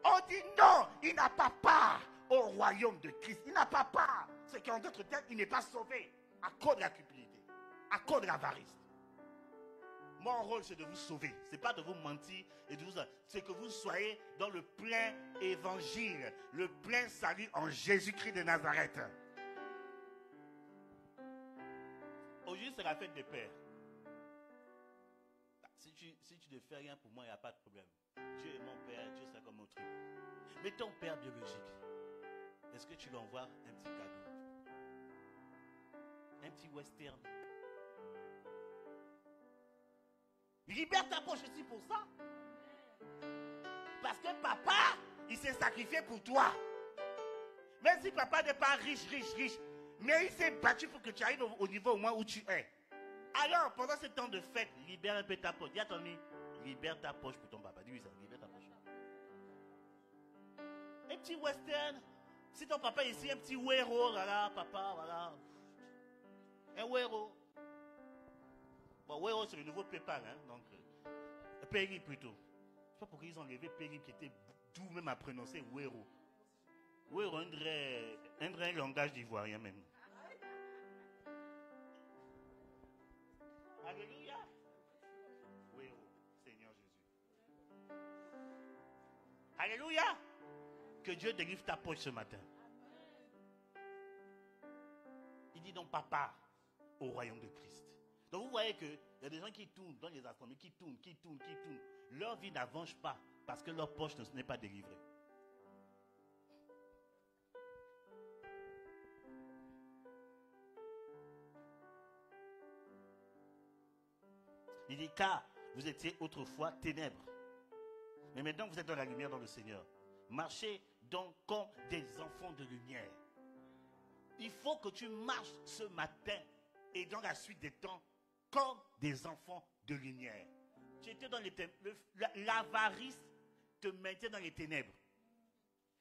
On dit non, il n'a pas part au royaume de Christ. Il n'a pas part. C'est qu'en d'autres termes, il n'est pas sauvé à cause de la cupidité, à cause de l'avarice. Mon rôle, c'est de vous sauver. Ce n'est pas de vous mentir et de vous... C'est que vous soyez dans le plein évangile, le plein salut en Jésus-Christ de Nazareth. Aujourd'hui, c'est la fête des pères. Si tu ne fais rien pour moi, il n'y a pas de problème. Dieu est mon père, Dieu c'est comme autre. Mais ton père biologique, est-ce que tu lui envoies un petit cadeau? Un petit western? Libère ta poche aussi pour ça. Parce que papa, il s'est sacrifié pour toi. Même si papa n'est pas riche, mais il s'est battu pour que tu arrives au niveau au moins où tu es. Alors, pendant ce temps de fête, libère un peu ta poche. Dis à ton ami, libère ta poche pour ton papa. Dis-lui ça, libère ta poche. Un petit western. Si ton papa est ici, un petit wero, voilà, papa, voilà. Un wero. Bon, wero, c'est le nouveau PayPal, hein, donc. Péri plutôt. Je ne sais pas pourquoi ils ont enlevé Péri qui était doux même à prononcer wero. Wero, un vrai langage d'ivoirien même. Alléluia. Oui, Seigneur Jésus. Alléluia. Que Dieu délivre ta poche ce matin. Il dit donc papa au royaume de Christ. Donc vous voyez qu'il y a des gens qui tournent dans les assemblées, qui tournent. Leur vie n'avance pas parce que leur poche n'est pas délivrée. Il dit, car vous étiez autrefois ténèbres. Mais maintenant vous êtes dans la lumière dans le Seigneur. Marchez donc comme des enfants de lumière. Il faut que tu marches ce matin et dans la suite des temps comme des enfants de lumière. Tu étais dans les ténèbres. L'avarice te maintient dans les ténèbres.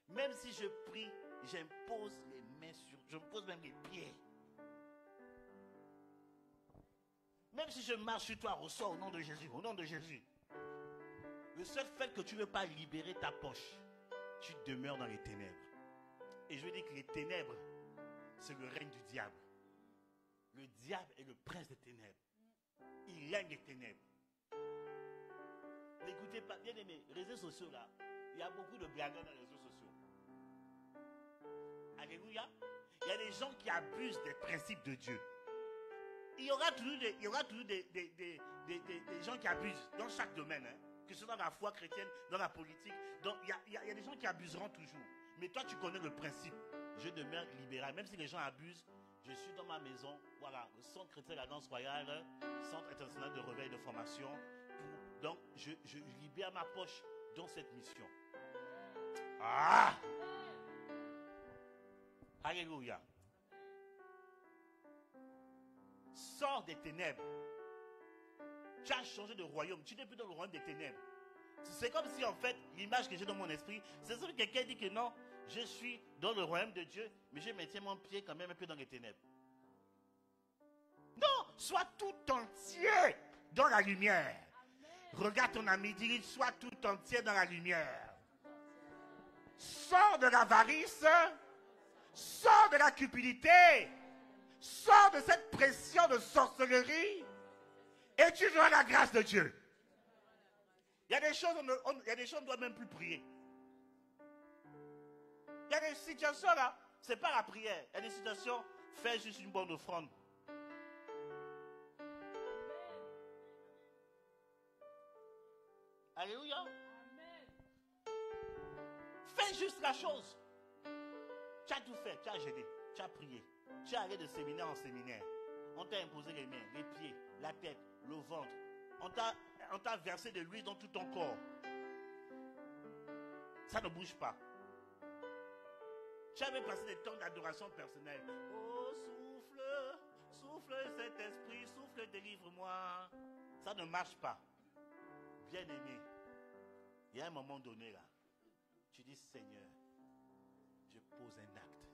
Même si je prie, j'impose les mains sur... Je me pose même les pieds. Même si je marche sur toi, reçois au nom de Jésus. Au nom de Jésus. Le seul fait que tu ne veux pas libérer ta poche, tu demeures dans les ténèbres. Et je veux dire que les ténèbres, c'est le règne du diable. Le diable est le prince des ténèbres. Il aime les ténèbres. N'écoutez pas, bien aimé, les réseaux sociaux là, il y a beaucoup de blagueurs dans les réseaux sociaux. Alléluia. Il y a des gens qui abusent des principes de Dieu. Il y aura toujours des gens qui abusent dans chaque domaine, hein, que ce soit dans la foi chrétienne, dans la politique. Donc, il y a des gens qui abuseront toujours. Mais toi, tu connais le principe. Je demeure libéral. Même si les gens abusent, je suis dans ma maison. Voilà, le Centre chrétien de la danse royale, Centre international de réveil de formation. Donc, je libère ma poche dans cette mission. Ah! Alléluia. Sors des ténèbres. Tu as changé de royaume. Tu n'es plus dans le royaume des ténèbres. C'est comme si en fait, l'image que j'ai dans mon esprit, c'est comme si quelqu'un dit que non, je suis dans le royaume de Dieu, mais je maintiens mon pied quand même un peu dans les ténèbres. Non, sois tout entier dans la lumière. Regarde ton ami, dis-lui, sois tout entier dans la lumière. Sors de l'avarice, sors de la cupidité, sors de cette pression de sorcellerie et tu verras la grâce de Dieu. Il y a des choses, on ne doit même plus prier. Il y a des situations là, ce n'est pas la prière. Il y a des situations, fais juste une bonne offrande. Alléluia. Fais juste la chose. Tu as tout fait, tu as gêné, tu as prié. Tu es allé de séminaire en séminaire. On t'a imposé les mains, les pieds, la tête, le ventre. On t'a versé de l'huile dans tout ton corps. Ça ne bouge pas. Tu avais passé des temps d'adoration personnelle. Oh, souffle, souffle cet esprit, souffle, délivre-moi. Ça ne marche pas. Bien-aimé, il y a un moment donné là, tu dis Seigneur, je pose un acte.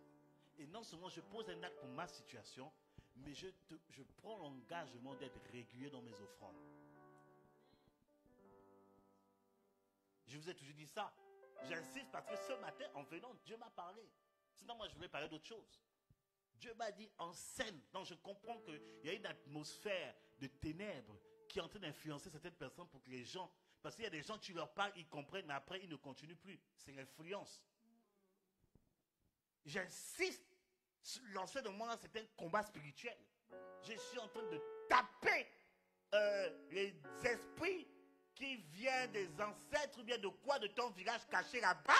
Et non seulement je pose un acte pour ma situation, mais je prends l'engagement d'être régulier dans mes offrandes. Je vous ai toujours dit ça. J'insiste parce que ce matin, en venant, Dieu m'a parlé. Sinon, moi, je voulais parler d'autre chose. Dieu m'a dit en scène. Donc, je comprends qu'il y a une atmosphère de ténèbres qui est en train d'influencer certaines personnes pour que les gens... Parce qu'il y a des gens, tu leur parles, ils comprennent, mais après, ils ne continuent plus. C'est l'influence. J'insiste. Lancer de moi, c'est un combat spirituel. Je suis en train de taper les esprits qui viennent des ancêtres ou bien de quoi de ton village caché là-bas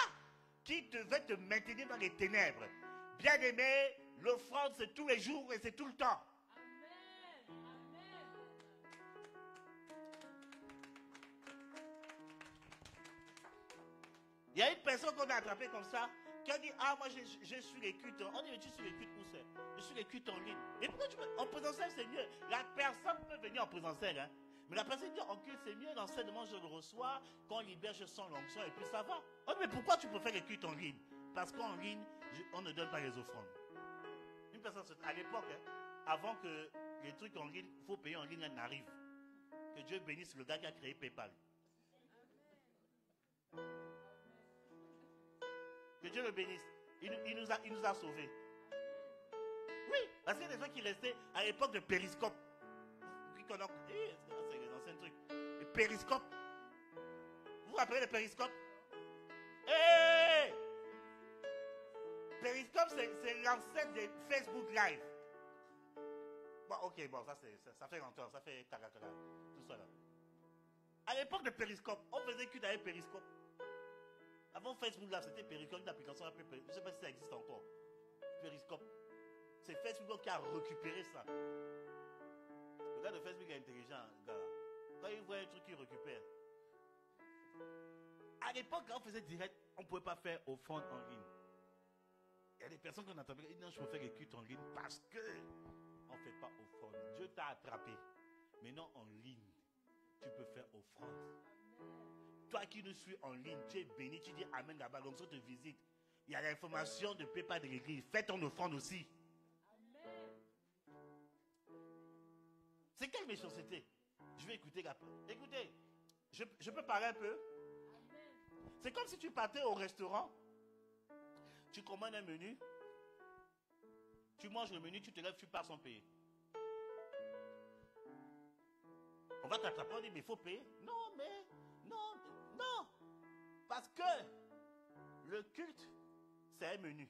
qui devait te maintenir dans les ténèbres. Bien-aimé, l'offrande c'est tous les jours et c'est tout le temps. Amen. Amen. Il y a une personne qu'on a attrapée comme ça qui a dit, ah moi je suis les cultes. On dit, mais tu suis les cultes où c'est? Je suis les cultes en ligne. Et pourquoi tu peux? En présentiel c'est mieux. La personne peut venir en présentiel, hein. Mais la personne dit, en culte c'est mieux, l'enseignement je le reçois, quand on libère je sens l'onction et puis ça va. Oh, mais pourquoi tu préfères les cultes en ligne? Parce qu'en ligne, on ne donne pas les offrandes. Une personne, à l'époque, hein, avant que les trucs en ligne, il faut payer en ligne, n'arrivent. Que Dieu bénisse le gars qui a créé PayPal. Que Dieu le bénisse. Il nous a sauvés. Oui, parce qu'il y a des gens qui restaient à l'époque de Périscope. C'est les anciens trucs. Le Périscope. Vous vous rappelez le Périscope? Hey! Périscope, c'est l'ancêtre de Facebook Live. Bon, ok, bon, ça fait longtemps, ça fait caracara, tout ça là. À l'époque de Périscope, on faisait culte avec Périscope. Avant Facebook Live, c'était Périscope, une application appelée Périscope. Je ne sais pas si ça existe encore. Périscope. C'est Facebook qui a récupéré ça. Le gars de Facebook est intelligent, gars. Quand il voit un truc qu'il récupère. À l'époque, quand on faisait direct, on ne pouvait pas faire offrande en ligne. Il y a des personnes qu'on attendait, ils disent non, je peux faire les cultes en ligne parce que on ne fait pas offrande. Dieu t'a attrapé. Maintenant, en ligne, tu peux faire offrande. Toi qui nous suis en ligne, tu es béni, tu dis Amen là-bas, donc ça te visite. Il y a l'information de PayPal de l'église. Fais ton offrande aussi. C'est quelle méchanceté? Je vais écouter la... Écoutez, je peux parler un peu? C'est comme si tu partais au restaurant, tu commandes un menu, tu manges le menu, tu te lèves, tu pars sans payer. On va t'attraper, on dit, mais il faut payer. Non, mais, non, non. Parce que le culte, c'est un menu.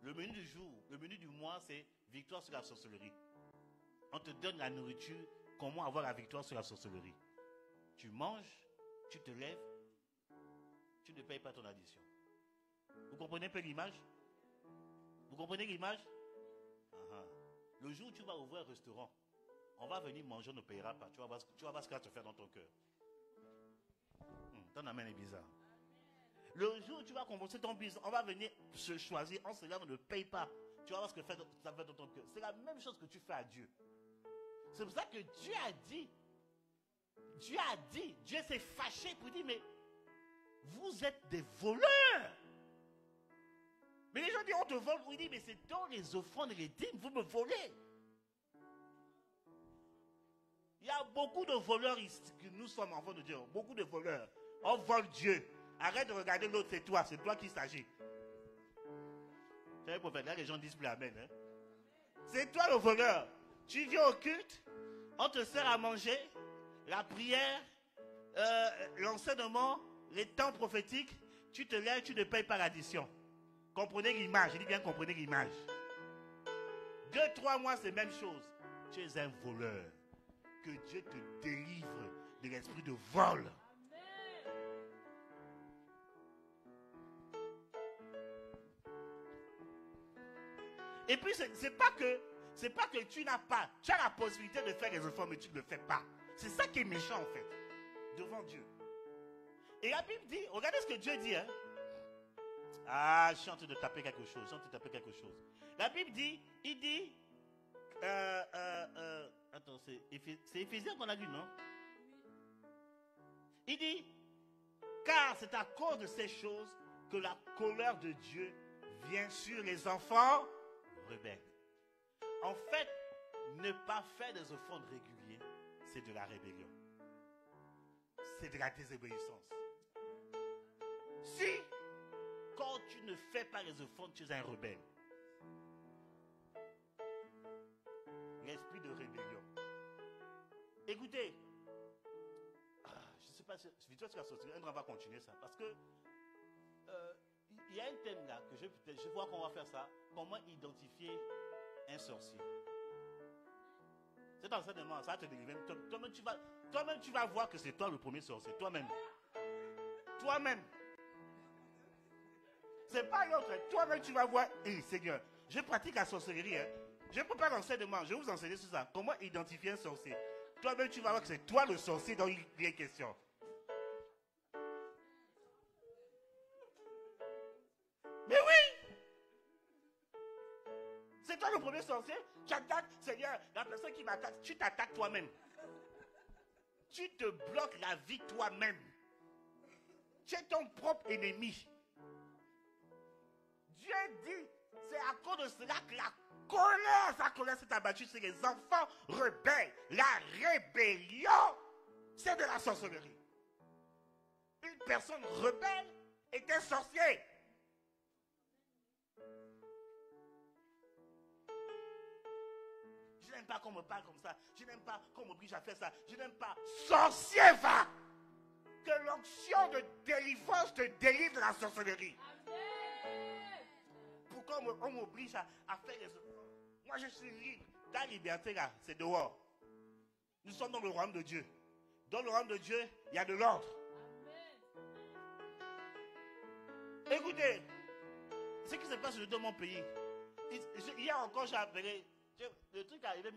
Le menu du jour, le menu du mois, c'est victoire sur la sorcellerie. On te donne la nourriture, comment avoir la victoire sur la sorcellerie. Tu manges, tu te lèves, tu ne payes pas ton addition. Vous comprenez un peu l'image? Vous comprenez l'image? Le jour où tu vas ouvrir un restaurant, on va venir manger, on ne payera pas. Tu vas voir ce que ça va te faire dans ton cœur. Ton amène est bizarre. Le jour où tu vas commencer ton business, on va venir se choisir, on se lève, on ne paye pas. Tu vas voir ce que ça fait dans ton cœur. C'est la même chose que tu fais à Dieu. C'est pour ça que Dieu s'est fâché pour dire, mais vous êtes des voleurs. Mais les gens disent, on te vole. Il dit, mais c'est dans les offrandes et les dîmes, vous me volez. Il y a beaucoup de voleurs ici, que nous sommes enfants de Dieu. Beaucoup de voleurs. On vole Dieu. Arrête de regarder l'autre, c'est toi qu'il s'agit. Vous savez, prophète, là les gens disent plus amen. Hein? C'est toi le voleur. Tu viens au culte, on te sert à manger, la prière, l'enseignement, les temps prophétiques, tu te lèves, tu ne payes pas l'addition. Comprenez l'image, je dis bien comprenez l'image. 2-3 mois, c'est la même chose. Tu es un voleur. Que Dieu te délivre de l'esprit de vol. Et puis, c'est pas que tu n'as pas. Tu as la possibilité de faire les efforts, mais tu ne le fais pas. C'est ça qui est méchant, en fait, devant Dieu. Et la Bible dit, regardez ce que Dieu dit. Hein? Ah, je suis en train de taper quelque chose. La Bible dit, il dit, attends, c'est Éphésiens qu'on a lu, non? Il dit, car c'est à cause de ces choses que la colère de Dieu vient sur les enfants rebelles. En fait, ne pas faire des offrandes réguliers, c'est de la rébellion. C'est de la désobéissance. Si, quand tu ne fais pas les offrandes, tu es un rebelle. L'esprit de rébellion. Écoutez, je ne sais pas si victoire sur la sorcellerie, on va continuer ça. Parce que il y a un thème là que je vois qu'on va faire ça. Comment identifier un sorcier. Cet enseignement, ça va te délivrer. Toi-même, tu vas voir que c'est toi le premier sorcier. Toi-même. C'est pas l'autre. Toi-même, tu vas voir. Seigneur, je pratique la sorcellerie. Hein. Je ne peux pas l'enseignement. Je vais vous enseigner sur ça. Comment identifier un sorcier. Toi-même, tu vas voir que c'est toi le sorcier dont il est question. Mais oui! C'est toi le premier sorcier. Tu attaques, Seigneur, la personne qui m'attaque, tu t'attaques toi-même. Tu te bloques la vie toi-même. Tu es ton propre ennemi. Dieu dit, c'est à cause de cela que sa colère s'est abattue sur les enfants rebelles. La rébellion, c'est de la sorcellerie. Une personne rebelle est un sorcier. Je n'aime pas qu'on me parle comme ça. Je n'aime pas qu'on m'oblige à faire ça. Je n'aime pas. Sorcier, va! Que l'onction de délivrance te délivre de la sorcellerie. Pourquoi on m'oblige à faire les offrandes? Moi, je suis libre. Ta liberté, là, c'est dehors. Nous sommes dans le royaume de Dieu. Dans le royaume de Dieu, il y a de l'ordre. Écoutez, ce qui se passe dans mon pays. Hier encore, j'ai appelé. Le truc est arrivé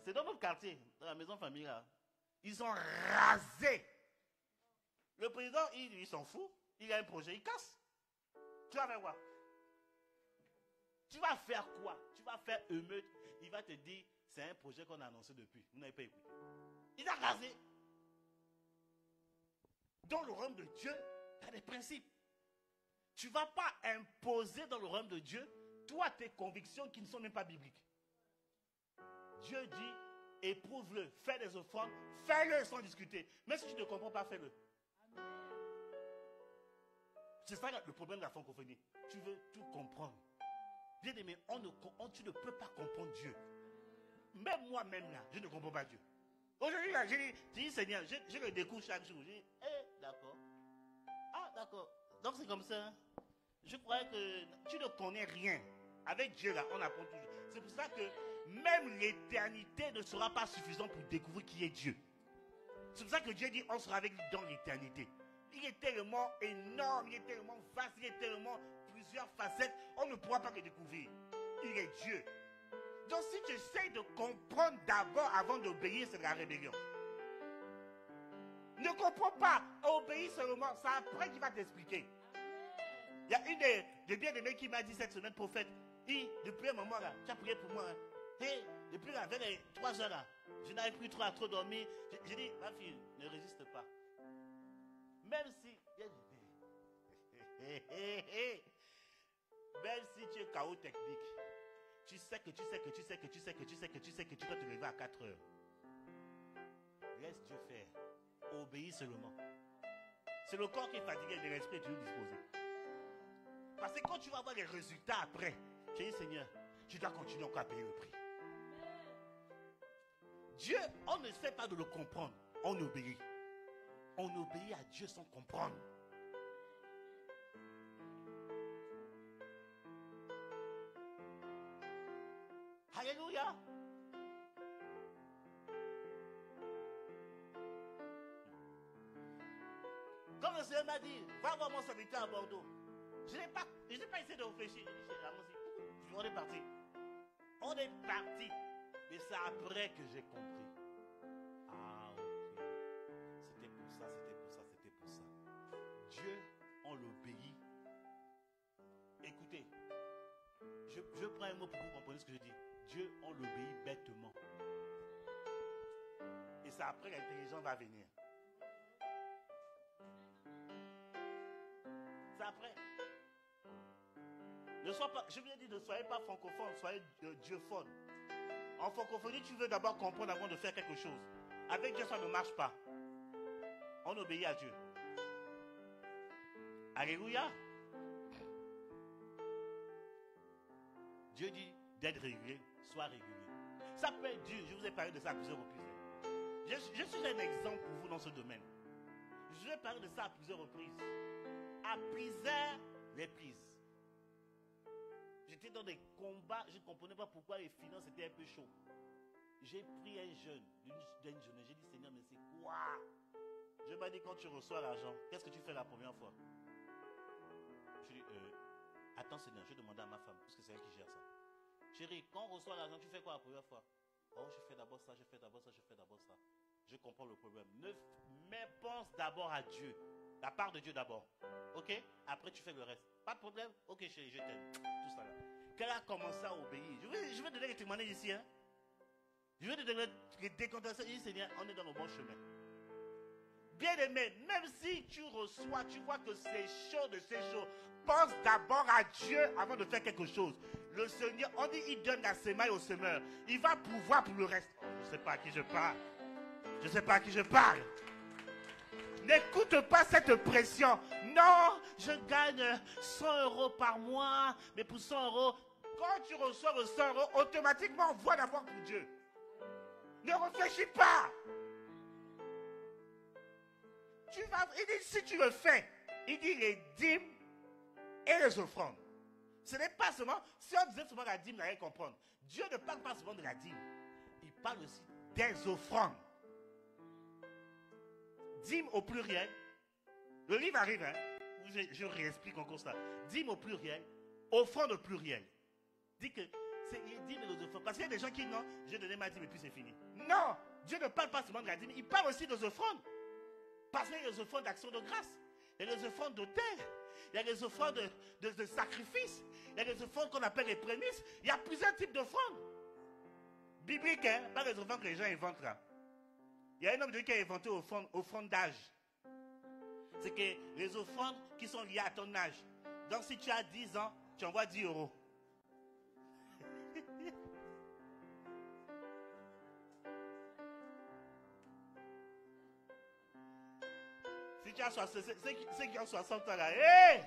c'est dans notre quartier, dans la maison famille là. Ils ont rasé. Le président, il s'en fout. Il a un projet, il casse. Tu vas faire quoi? Tu vas faire quoi? Tu vas faire émeute. Il va te dire, c'est un projet qu'on a annoncé depuis. Vous n'avez pas écouté. Il a rasé. Dans le royaume de Dieu, il y a des principes. Tu ne vas pas imposer dans le royaume de Dieu, toi, tes convictions qui ne sont même pas bibliques. Dieu dit, éprouve-le, fais des offrandes, fais-le sans discuter. Mais si tu ne comprends pas, fais-le. C'est ça le problème de la francophonie. Tu veux tout comprendre. Bien aimé, tu ne peux pas comprendre Dieu. Même moi-même là, je ne comprends pas Dieu. Aujourd'hui, là, j'ai dit, Seigneur, je le découvre chaque jour. J'ai dit, d'accord. Ah, d'accord. Donc c'est comme ça. Je croyais que tu ne connais rien. Avec Dieu, là, on apprend toujours. C'est pour ça que même l'éternité ne sera pas suffisante pour découvrir qui est Dieu. C'est pour ça que Dieu dit, on sera avec lui dans l'éternité. Il est tellement énorme, il est tellement vaste, il est tellement plusieurs facettes, on ne pourra pas le découvrir. Il est Dieu. Donc si tu essaies de comprendre d'abord avant d'obéir, c'est la rébellion. Ne comprends pas, obéis seulement, c'est après qu'il va t'expliquer. Il y a une des bien-aimés qui m'a dit cette semaine, prophète, depuis un moment là, tu as prié pour moi. Hein. Hey, depuis là, vers les 3 heures là, je n'avais plus trop à trop dormir. J'ai dit, ma fille, ne résiste pas. Même si, même si tu es KO technique, tu sais que tu dois te lever à 4 heures. Laisse Dieu faire. Obéis seulement. C'est le corps qui est fatigué, mais l'esprit est toujours disposé. Parce que quand tu vas voir les résultats après, tu dis, Seigneur, tu dois continuer encore à payer le prix. Dieu, on ne sait pas de le comprendre, on obéit. On obéit à Dieu sans comprendre. Alléluia. Comme le Seigneur m'a dit, va voir mon serviteur à Bordeaux. Je n'ai pas essayé de réfléchir. On est parti. On est parti. Et c'est après que j'ai compris. Ah, ok. C'était pour ça. Dieu, on l'obéit. Écoutez, je prends un mot pour que vous compreniez ce que je dis. Dieu, on l'obéit bêtement. Et c'est après que l'intelligence va venir. C'est après. Ne sois pas, je vous ai dit, ne soyez pas francophone, soyez dieuphone. En francophonie, tu veux d'abord comprendre avant de faire quelque chose. Avec Dieu, ça ne marche pas. On obéit à Dieu. Alléluia. Dieu dit d'être régulier, sois régulier. Ça peut être dur, je vous ai parlé de ça à plusieurs reprises. Je suis un exemple pour vous dans ce domaine. Je vais parler de ça à plusieurs reprises. À plusieurs reprises. J'étais dans des combats, je ne comprenais pas pourquoi les finances étaient un peu chaudes. J'ai pris un jeûne, j'ai dit, Seigneur, mais c'est quoi? Je m'ai dit, quand tu reçois l'argent, qu'est-ce que tu fais la première fois? Je dis, attends Seigneur, je vais demander à ma femme, parce que c'est elle qui gère ça. Chérie, quand on reçoit l'argent, tu fais quoi la première fois? Oh, je fais d'abord ça, je fais d'abord ça. Je comprends le problème. Mais pense d'abord à Dieu. La part de Dieu d'abord. Ok? Après, tu fais le reste. Pas de problème? Ok, chérie, je t'aime. Tout ça là. Qu'elle a commencé à obéir. Je vais donner les témoignages ici. Hein? Je vais te donner les décontentions. Seigneur, on est dans le bon chemin. Bien aimé, même si tu reçois, tu vois que c'est chaud de ces choses, pense d'abord à Dieu avant de faire quelque chose. Le Seigneur, on dit, il donne la semaille au semeur. Il va pouvoir pour le reste. Oh, je ne sais pas à qui je parle. N'écoute pas cette pression. Non, je gagne 100 € par mois. Mais pour 100 €, quand tu reçois le 100 €, automatiquement, vois d'abord pour Dieu. Ne réfléchis pas. Il dit, si tu le fais, il dit les dîmes et les offrandes. Ce n'est pas seulement, si on disait seulement la dîme, on allait comprendre. Dieu ne parle pas seulement de la dîme. Il parle aussi des offrandes. Dîme au pluriel. Le livre arrive, hein. Je réexplique encore ça. Dîme au pluriel, offrande au pluriel. Dit que c'est les dîmes et les offrandes. Parce qu'il y a des gens qui, non, j'ai donné ma dîme et puis c'est fini. Non, Dieu ne parle pas seulement de la dîme, il parle aussi des offrandes. Parce qu'il y a les offrandes d'action de grâce, il y a les offrandes d'autel, il y a les offrandes de sacrifice, il y a les offrandes qu'on appelle les prémices. Il y a plusieurs types d'offrandes. Bibliques, hein, pas les offrandes que les gens inventent là. Il y a un homme de Dieu qui a inventé offrande d'âge. C'est que les offrandes qui sont liées à ton âge. Donc si tu as 10 ans, tu envoies 10 €. Si tu as 60, ceux qui ont 60 ans là, hey,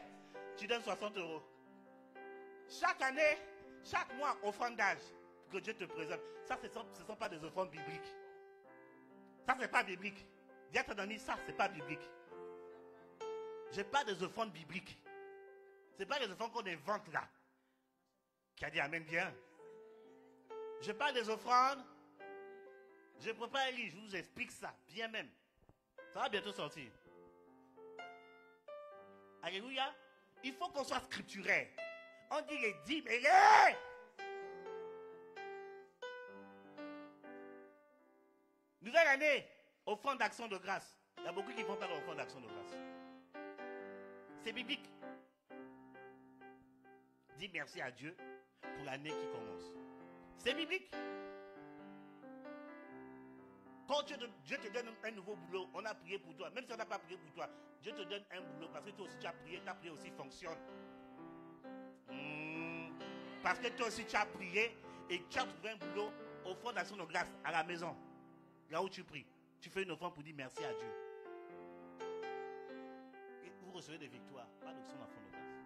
tu donnes 60 €. Chaque année, chaque mois, offrande d'âge que Dieu te présente. Ça, ce ne sont pas des offrandes bibliques. Ça, c'est pas biblique. Dis à ton ami, ça, c'est pas biblique. J'ai pas des offrandes bibliques. C'est pas les offrandes qu'on invente là. Qui a dit amen bien. J'ai pas des offrandes. Je prépare un livre, je vous explique ça, bien même. Ça va bientôt sortir. Alléluia. Il faut qu'on soit scripturaire. On dit les dîmes et les... Nouvelle année, offrande d'action de grâce. Il y a beaucoup qui ne font pas l'offrande d'action de grâce. C'est biblique. Dis merci à Dieu pour l'année qui commence. C'est biblique. Quand Dieu te donne un nouveau boulot, on a prié pour toi. Même si on n'a pas prié pour toi, Dieu te donne un boulot parce que toi aussi tu as prié, ta prière aussi fonctionne. Parce que toi aussi tu as prié et tu as trouvé un boulot au fond d'action de grâce à la maison. Là où tu pries, tu fais une offrande pour dire merci à Dieu. Et vous recevez des victoires, pas d'option d'offrande de grâce.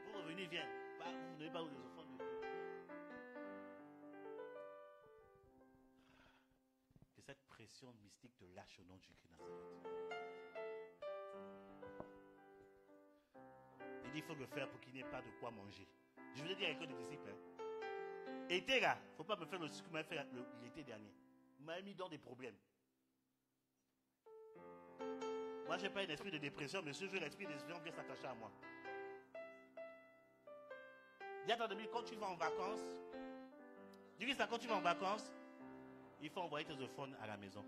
Vos revenus viennent, vous n'avez pas les offrandes de Dieu. Que cette pression mystique te lâche au nom du Christ Nazareth. Il dit il faut le faire pour qu'il n'y ait pas de quoi manger. Je voulais dire à l'école des disciples. Été là, il ne faut pas me faire le sucre que m'a fait l'été dernier. Vous m'avez mis dans des problèmes. Moi, je n'ai pas un esprit de dépression, mais si j'ai l'esprit de dépression, vient s'attacher à moi. Dis à ton ami, quand tu vas en vacances, dis ça, quand tu vas en vacances, il faut envoyer tes offrandes à la maison.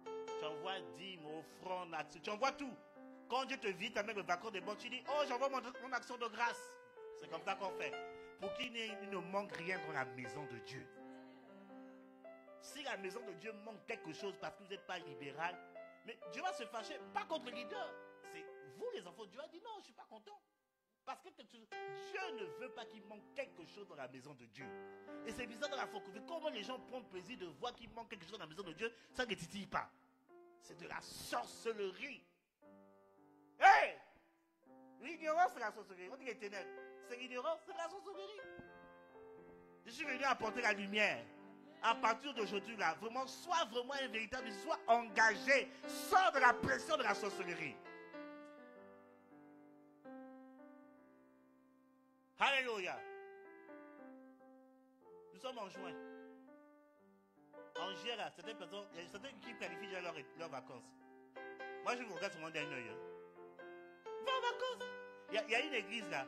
Tu envoies dîmes, offrandes, actions, tu envoies tout. Quand Dieu te vide, tu as même les vacances des banques, tu dis, oh, j'envoie mon action de grâce. C'est comme ça qu'on fait. Pour qu'il ne manque rien dans la maison de Dieu. Si la maison de Dieu manque quelque chose parce que vous n'êtes pas libéral, mais Dieu va se fâcher, pas contre le leader. C'est vous les enfants. Dieu a dit non, je ne suis pas content. Parce que Dieu ne veut pas qu'il manque quelque chose dans la maison de Dieu. Et c'est bizarre dans la francophonie. Comment les gens prennent plaisir de voir qu'il manque quelque chose dans la maison de Dieu, ça ne les titille pas. C'est de la sorcellerie. Hey! L'ignorance, c'est la sorcellerie. On dit les ténèbres. C'est l'ignorance, c'est la sorcellerie. Je suis venu apporter la lumière. À partir d'aujourd'hui, là, vraiment, sois vraiment un véritable, sois engagé. Sors de la pression de la sorcellerie. Alléluia. Nous sommes en juin. En juillet, là, certaines personnes, il y a certaines qui planifient déjà leurs vacances. Moi, je vous regarde sur mon dernier œil. Va en vacances. Il y a une église là.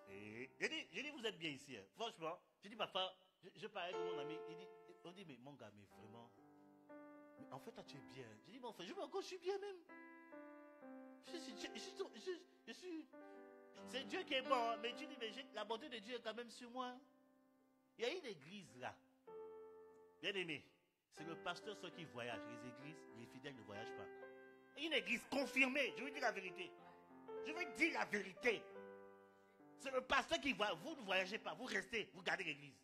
J'ai dit, vous êtes bien ici. Hein. Franchement, j'ai dit, papa, je parlais de mon ami. On dit, mais mon gars, mais vraiment. Mais en fait, toi, tu es bien. J'ai dit, mais en fait, je suis bien même. Je suis. C'est Dieu qui est bon. Hein. Mais tu dis, mais la bonté de Dieu est quand même sur moi. Il y a une église là. Bien aimé. C'est le pasteur seul qui voyage. Les églises, les fidèles ne voyagent pas. Une église confirmée. Je veux dire la vérité. Je veux dire la vérité. C'est le pasteur qui voit. Vous ne voyagez pas. Vous restez. Vous gardez l'église.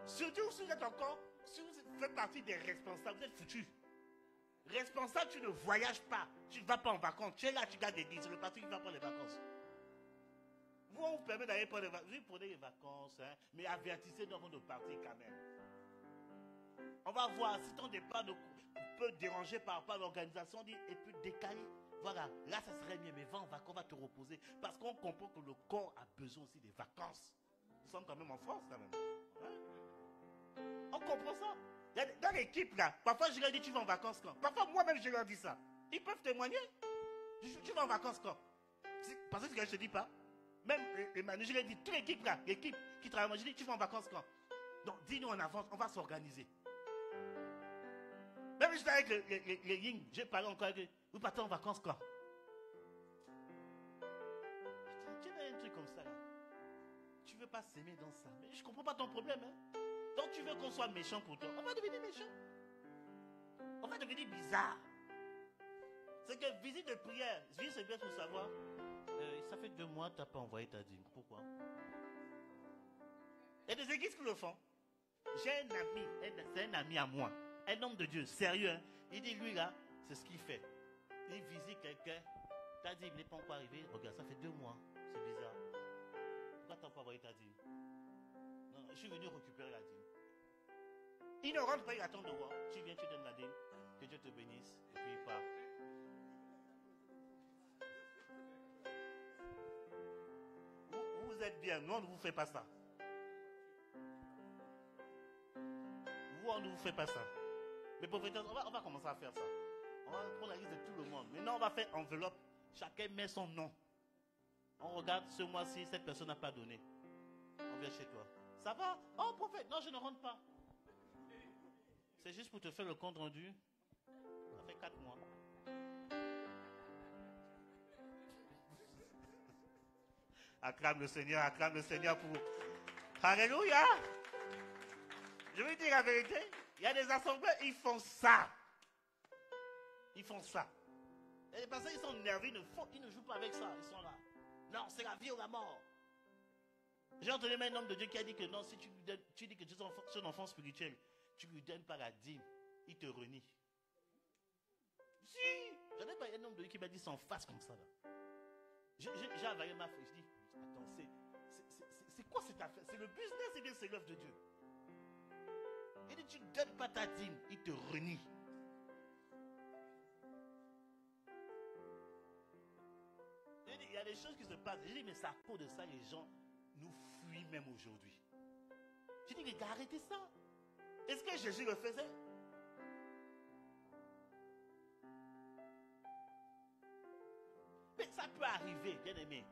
Surtout si vous êtes encore. Si vous faites partie des responsables, vous êtes foutus. Responsable, tu ne voyages pas. Tu ne vas pas en vacances. Tu es là, tu gardes l'église. C'est le pasteur qui va prendre les vacances. Vous, on vous permet d'aller prendre les vacances. Vous prenez les vacances, hein, mais avertissez-nous avant de partir quand même. On va voir si ton départ peut déranger par rapport à l'organisation et peut décaler. Voilà, là ça serait mieux, mais va en vacances, on va te reposer. Parce qu'on comprend que le corps a besoin aussi des vacances. Nous sommes quand même en France quand même. Hein? On comprend ça. Dans l'équipe là, parfois je leur dis tu vas en vacances quand? Parfois moi-même je leur dis ça. Ils peuvent témoigner. Tu vas en vacances quand? Parce que je ne te dis pas. Même Emmanuel, je leur dis, toute l'équipe là, l'équipe qui travaille, moi je dis tu vas en vacances quand? Donc dis-nous en avance, on va s'organiser. Même juste avec les Ying, j'ai parlé encore avec eux. Vous partez en vacances quand? Tu as un truc comme ça là. Tu ne veux pas s'aimer dans ça. Mais je ne comprends pas ton problème. Hein? Donc tu veux qu'on soit méchant pour toi. On va devenir méchant. On va devenir bizarre. C'est que visite de prière, c'est bien pour savoir. Ça fait 2 mois que tu n'as pas envoyé ta dîme. Pourquoi? Il y a des églises qui le font. J'ai un ami, c'est un ami à moi. Un homme de Dieu, sérieux. Hein? Il dit, lui là, c'est ce qu'il fait. Il visite quelqu'un. Ta dîme n'est pas encore arrivée. Regarde, ça fait 2 mois. C'est bizarre. Pourquoi tu n'as pas envoyé ta dîme? Non, je suis venu récupérer la dîme. Il ne rentre pas, il attend de voir. Tu viens, tu donnes la dîme. Que Dieu te bénisse. Et puis il part. Vous êtes bien. Nous, on ne vous fait pas ça. Vous, on ne vous fait pas ça. Mais prophétesse, on va commencer à faire ça. On va prendre la liste de tout le monde. Maintenant, on va faire enveloppe. Chacun met son nom. On regarde ce mois-ci, cette personne n'a pas donné. On vient chez toi. Ça va? Oh, prophète, non, je ne rentre pas. C'est juste pour te faire le compte rendu. Ça fait 4 mois. Acclame le Seigneur pour... Alléluia! Je vais dire la vérité. Il y a des assemblées, ils font ça. Ils font ça. Et les personnes, ils sont nerveux, ils ne jouent pas avec ça. Ils sont là. Non, c'est la vie ou la mort. J'ai entendu un homme de Dieu qui a dit que non, si tu dis que tu es son enfant spirituel, tu ne lui donnes pas la dîme, il te renie. Si, j'en ai pas un homme de Dieu qui m'a dit sans face comme ça. J'ai avalé ma fille, je dis, attends, c'est quoi cette affaire? C'est le business et bien c'est l'œuvre de Dieu. Il dit, tu ne donnes pas ta dîme, il te renie. Il y a des choses qui se passent. Je dis, mais c'est à cause de ça, les gens nous fuient même aujourd'hui. Je dis, mais arrêtez ça. Est-ce que Jésus le faisait? Mais ça peut arriver, bien aimé.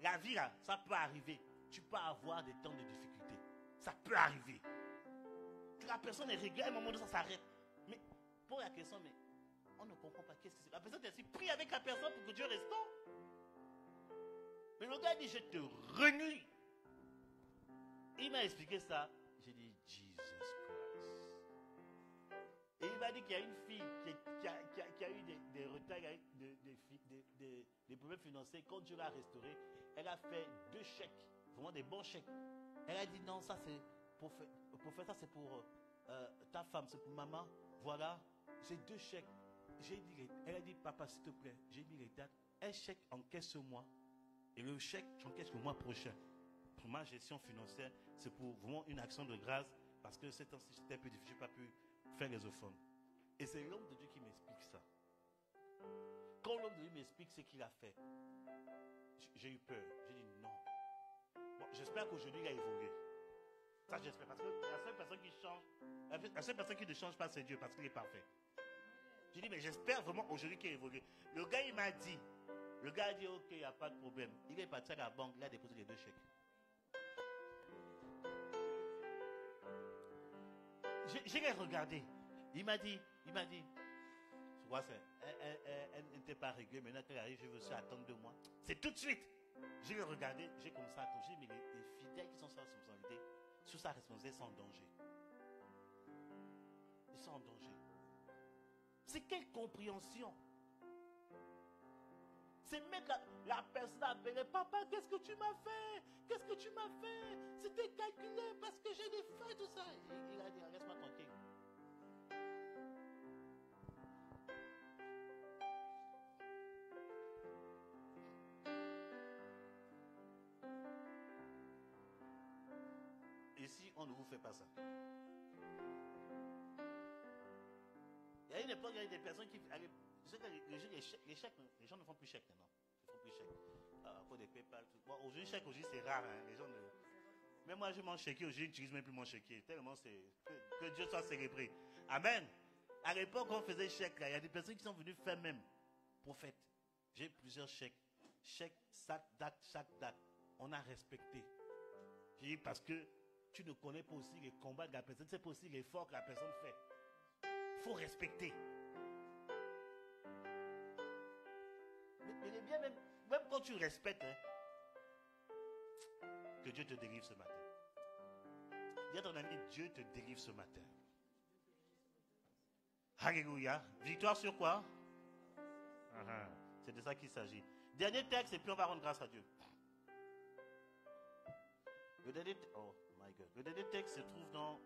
La vie, là, ça peut arriver. Tu peux avoir des temps de difficulté. Ça peut arriver. Que la personne est réglée, à un moment donné, ça s'arrête. Mais, pour la question, mais on ne comprend pas qu'est-ce que c'est. La personne est ainsi, prie avec la personne pour que Dieu restaure. Mais le gars dit, je te renie. Il m'a expliqué ça. J'ai dit, Jesus Christ. Et il m'a dit qu'il y a une fille qui a eu des retards, des problèmes financiers. Quand Dieu l'a restaurée, elle a fait 2 chèques, vraiment des bons chèques. Elle a dit, non, ça c'est pour faire ça, c'est pour ta femme, c'est pour maman. Voilà, j'ai 2 chèques. Elle a dit, papa, s'il te plaît, j'ai mis les dates. Un chèque encaisse-moi. Et le chèque, j'encaisse le mois prochain. Pour ma gestion financière, c'est pour vraiment une action de grâce. Parce que cette temps-ci, c'était un peu difficile, je n'ai pas pu faire les offrandes. Et c'est l'homme de Dieu qui m'explique ça. Quand l'homme de Dieu m'explique ce qu'il a fait, j'ai eu peur. J'ai dit non. Bon, j'espère qu'aujourd'hui, il a évolué. Ça, j'espère. Parce que la seule personne qui change, la seule personne qui ne change pas, c'est Dieu, parce qu'il est parfait. J'ai dit, mais j'espère vraiment aujourd'hui qu'il a évolué. Le gars, il m'a dit, le gars a dit, ok, il n'y a pas de problème. Il est parti à la banque, il a déposé les 2 chèques. J'ai regardé. Il m'a dit, je crois que elle n'était pas réglée. Maintenant qu'elle arrive, je veux aussi attendre 2 mois. C'est tout de suite. J'ai regardé, j'ai commencé à attendre. J'ai dit, mais les fidèles qui sont sur sa responsabilité, sous sa responsabilité, sont en danger. Ils sont en danger. C'est quelle compréhension? C'est mettre la personne à appeler, papa, qu'est-ce que tu m'as fait? Qu'est-ce que tu m'as fait? C'était calculé parce que j'ai des feux, tout ça. Il a dit, laisse-moi tranquille. Ici, on ne vous fait pas ça. Il y a une époque, il y a des personnes qui... Je sais que les chèques, les gens ne font plus chèques maintenant. Ils ne font plus chèques. Pour des PayPal, tout. Bon, aujourd'hui, chèque, aujourd'hui, c'est rare. Hein. Les gens ne... Mais moi, je m'en chéquier. Aujourd'hui, je n'utilise même plus mon chéquier. Tellement c'est... Que Dieu soit célébré. Amen. À l'époque, on faisait chèque. Là. Il y a des personnes qui sont venues faire même. Prophète, j'ai plusieurs chèques. Chèque, chaque date. On a respecté. J'ai dit parce que tu ne connais pas aussi les combats de la personne. C'est pas aussi l'effort que la personne fait. Il faut respecter. Mais bien, même quand tu respectes, hein, que Dieu te délivre ce matin. Dis à ton ami, Dieu te délivre ce matin. Alléluia. Victoire sur quoi? C'est de ça qu'il s'agit. Dernier texte et puis on va rendre grâce à Dieu. Le dernier texte se trouve dans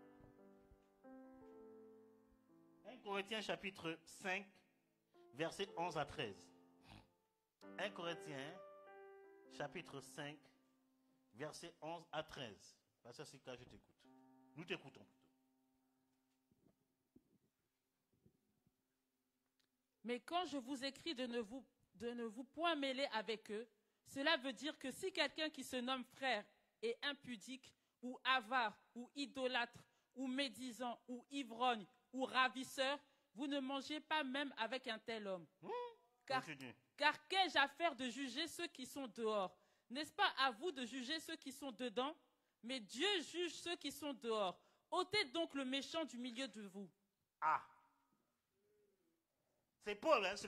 1 Corinthiens chapitre 5, versets 11 à 13. 1 Corinthiens chapitre 5, versets 11 à 13. Pasteur Sika, je t'écoute. Nous t'écoutons. Mais quand je vous écris de ne vous point mêler avec eux, cela veut dire que si quelqu'un qui se nomme frère est impudique, ou avare, ou idolâtre, ou médisant, ou ivrogne, ou ravisseur, vous ne mangez pas même avec un tel homme. Car qu'ai-je à faire de juger ceux qui sont dehors? N'est-ce pas à vous de juger ceux qui sont dedans? Mais Dieu juge ceux qui sont dehors. Ôtez donc le méchant du milieu de vous. Ah! C'est Paul, hein, c'est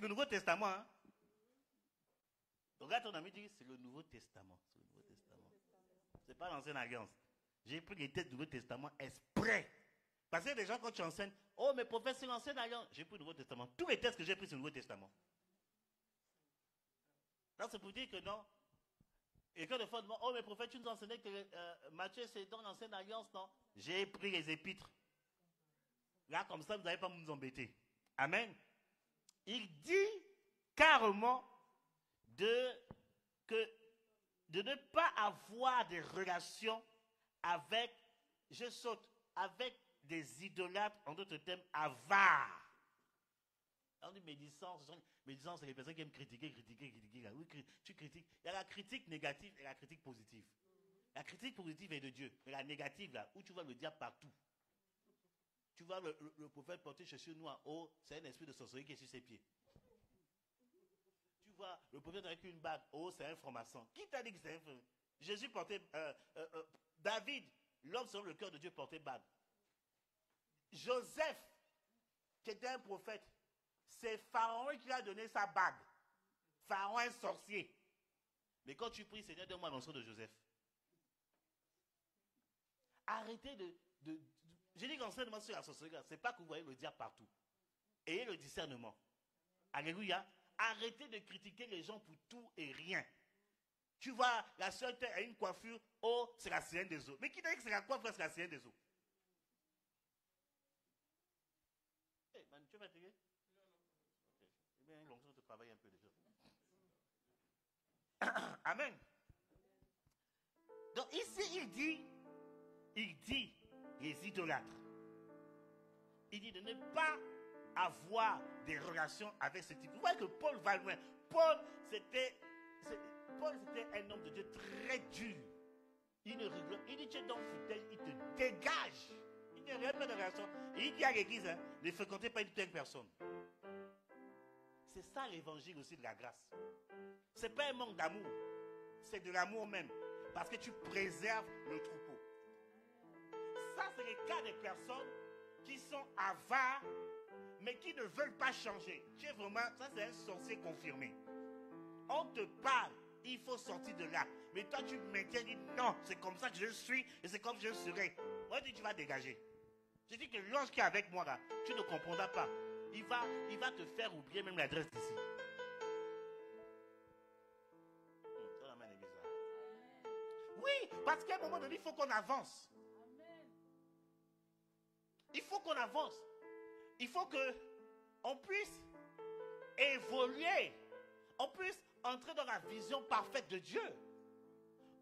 le Nouveau Testament. Hein. Regarde ton ami, dit c'est le Nouveau Testament. C'est le Nouveau Testament. C'est pas l'Ancienne Alliance. J'ai pris les textes du Nouveau Testament exprès. Parce que les gens, quand tu enseignes, oh, mais prophète, c'est l'Ancienne Alliance. J'ai pris le Nouveau Testament. Tous les textes que j'ai pris, c'est le Nouveau Testament. Donc, c'est pour dire que non. Et quand des fois, oh, mais prophète, tu nous enseignais que Matthieu, c'est dans l'Ancienne Alliance, non? J'ai pris les épîtres. Là, comme ça, vous n'allez pas nous embêter. Amen. Il dit carrément de ne pas avoir des relations avec, avec des idolâtres, en d'autres termes, avares. On dit médisance, c'est les personnes qui aiment critiquer. Oui, tu critiques. Il y a la critique négative et la critique positive. La critique positive est de Dieu, mais la négative, là, où tu vois le diable partout. Tu vois le prophète porter chaussures noires. Oh, c'est un esprit de sorcellerie qui est sur ses pieds. Tu vois le prophète avec une bague. Oh, c'est un franc-maçon. Qui t'a dit que c'est un franc-maçon? Jésus portait... David, l'homme selon le cœur de Dieu, portait bague. Joseph, qui était un prophète, c'est Pharaon qui lui a donné sa bague. Pharaon est sorcier. Mais quand tu pries, Seigneur, donne-moi l'onction de Joseph. Arrêtez je dis qu'enseignement sur la sorcellerie, c'est pas que vous voyez le diable partout. Ayez le discernement. Alléluia. Arrêtez de critiquer les gens pour tout et rien. Tu vois, la soeur a une coiffure, oh, c'est la sirène des eaux. Mais qui t'a dit que c'est la coiffure, c'est la sirène des eaux? Hey, man, tu es fatigué? Non. Okay. Eh bien, l'onction te travaille un peu déjà. Amen. Donc ici, il dit, les idolâtres. Il dit de ne pas avoir des relations avec ce type. Vous voyez que Paul va loin. Paul, c'était un homme de Dieu très dur. Il ne rigole. Il dit, tu es donc fidèle, il te dégage. Il n'y a pas de relation. Et il dit à l'église, hein, ne fréquentez pas une telle personne. C'est ça l'évangile aussi de la grâce. Ce n'est pas un manque d'amour. C'est de l'amour même. Parce que tu préserves le troupeau. Ça, c'est le cas des personnes qui sont avares, mais qui ne veulent pas changer. Tu es vraiment, ça c'est un sorcier confirmé. On te parle, il faut sortir de là. Mais toi, tu maintiens, dis non, c'est comme ça que je suis et c'est comme je serai. Moi, je dis, tu vas dégager. Je dis que l'ange qui est avec moi là, tu ne comprendras pas. Il va te faire oublier même l'adresse d'ici. Oui, parce qu'à un moment donné, il faut qu'on avance. Il faut qu'on avance. Il faut qu'on puisse évoluer. On puisse entrer dans la vision parfaite de Dieu.